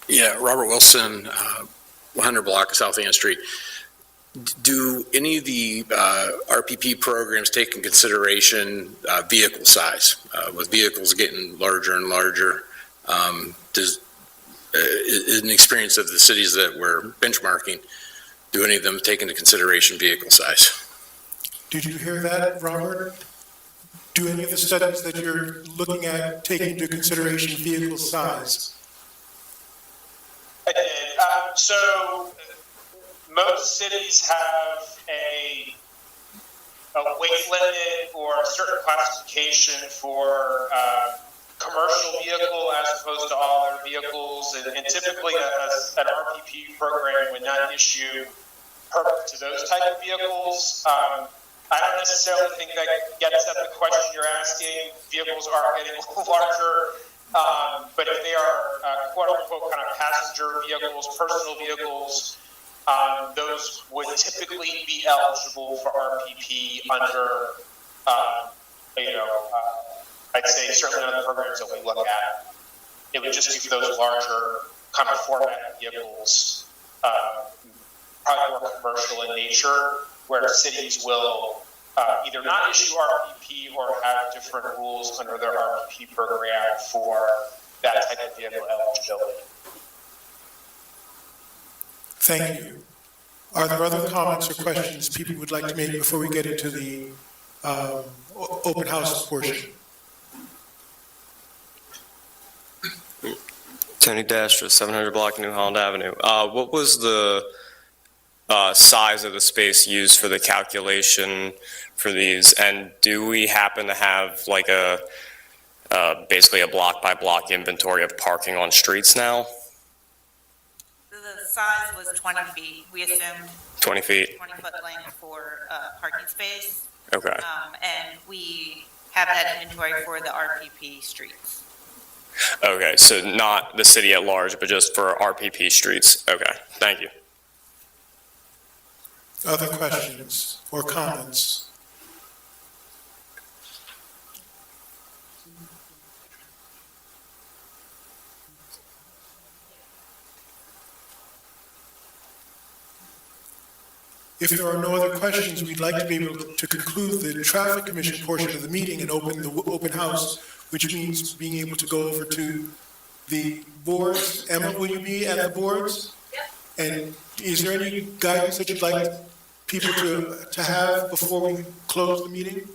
Yeah, Robert Wilson, 100 block of South Ann Street. Do any of the RPP programs take in consideration vehicle size? With vehicles getting larger and larger, is an experience of the cities that we're benchmarking, Do any of them take into consideration vehicle size? Did you hear that, Robert? Do any of the studies that you're looking at take into consideration vehicle size? I did. So most cities have a weight limit or a certain classification for commercial vehicle as opposed to all other vehicles, and typically an RPP program would not issue permits to those type of vehicles. I don't necessarily think that gets at the question you're asking. Vehicles are getting larger, but if they are quote unquote kind of passenger vehicles, personal vehicles, those would typically be eligible for RPP under, I'd say certainly under the programs that we look at. It would just be for those larger kind of format vehicles, probably more commercial in nature, where cities will either not issue RPP or have different rules under their RPP program for that type of vehicle eligibility. Thank you. Are there other comments or questions people would like to make before we get into the open house portion? Tony Dastra, 700 block New Holland Avenue. What was the size of the space used for the calculation for these? And do we happen to have like basically a block by block inventory of parking on streets now? The size was 20 feet. We assumed 20 feet? 20-foot length for parking space. Okay. And we have that inventory for the RPP streets. Okay, so not the city at large, but just for RPP streets. Okay, thank you. Other questions or comments? If there are no other questions, we'd like to be able to conclude the traffic commission portion of the meeting and open the open house, which means being able to go over to the boards. Emma, will you be at the boards? Yep. And is there any guidance that you'd like people to have before we close the meeting?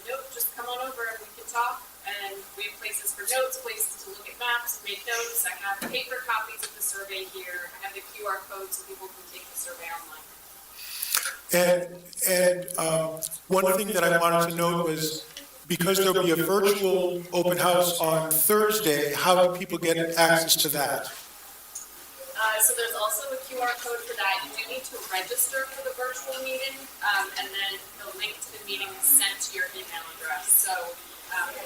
Nope, just come on over and we can talk, and we have places for notes, places to look at maps, make notes. I have paper copies of the survey here. I have the QR code so people can take the survey online. And one thing that I wanted to note was, because there'll be a virtual open house on Thursday, how do people get access to that? So there's also a QR code for that. You do need to register for the virtual meeting, and then the link to the meeting is sent to your email address. So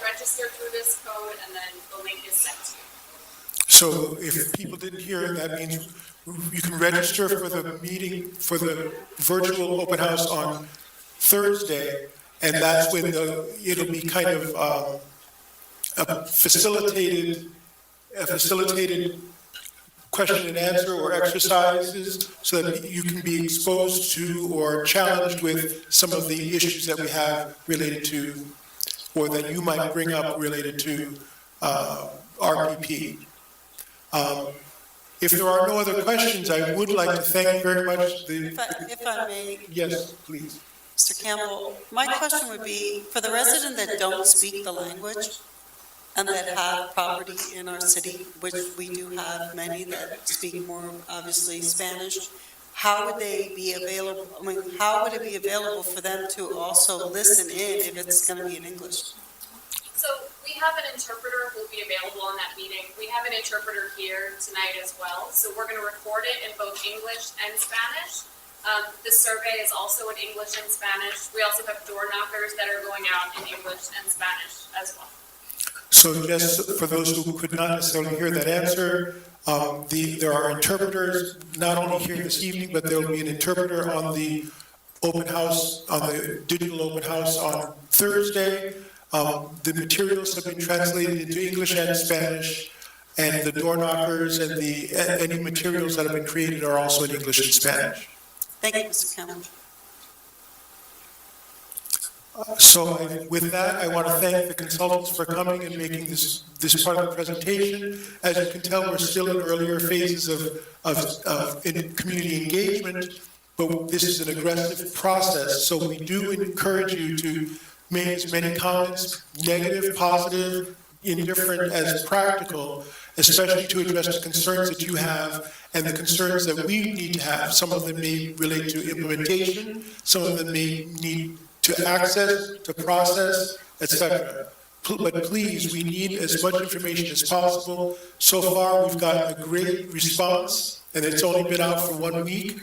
register through this code, and then the link is sent to you. So if people didn't hear it, that means you can register for the meeting, for the virtual open house on Thursday, and that's when it'll be kind of a facilitated question and answer or exercises, so that you can be exposed to or challenged with some of the issues that we have related to, or that you might bring up related to RPP. If there are no other questions, I would like to thank very much the... If I may, Yes, please. Mr. Campbell, my question would be, for the residents that don't speak the language and that have property in our city, which we do have many that speak more obviously Spanish, how would they be available, how would it be available for them to also listen in if it's going to be in English? So we have an interpreter who will be available on that meeting. We have an interpreter here tonight as well. So we're going to record it in both English and Spanish. The survey is also in English and Spanish. We also have door knockers that are going out in English and Spanish as well. So just for those who could not necessarily hear that answer, there are interpreters not only here this evening, but there will be an interpreter on the open house, on the digital open house on Thursday. The materials have been translated into English and Spanish, and the door knockers and any materials that have been created are also in English and Spanish. Thank you, Mr. Campbell. With that, I want to thank the consultants for coming and making this part of the presentation. As you can tell, we're still in earlier phases in community engagement, but this is an aggressive process, so we do encourage you to make as many comments, negative, positive, indifferent as practical, especially to address the concerns that you have and the concerns that we need to have. Some of them may relate to implementation, some of them may need to access, to process, etc. But please, we need as much information as possible. So far, we've got a great response, and it's only been out for 1 week.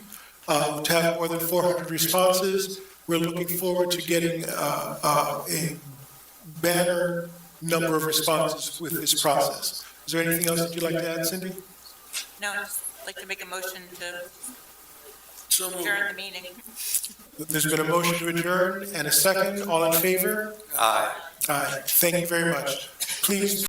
To have more than 400 responses, we're looking forward to getting a banner number of responses with this process. Is there anything else that you'd like to add, Cindy? No, I'd just like to make a motion to So moved. adjourn the meeting. There's been a motion to adjourn and a second. All in favor? Aye. Aye. Thank you very much. Please.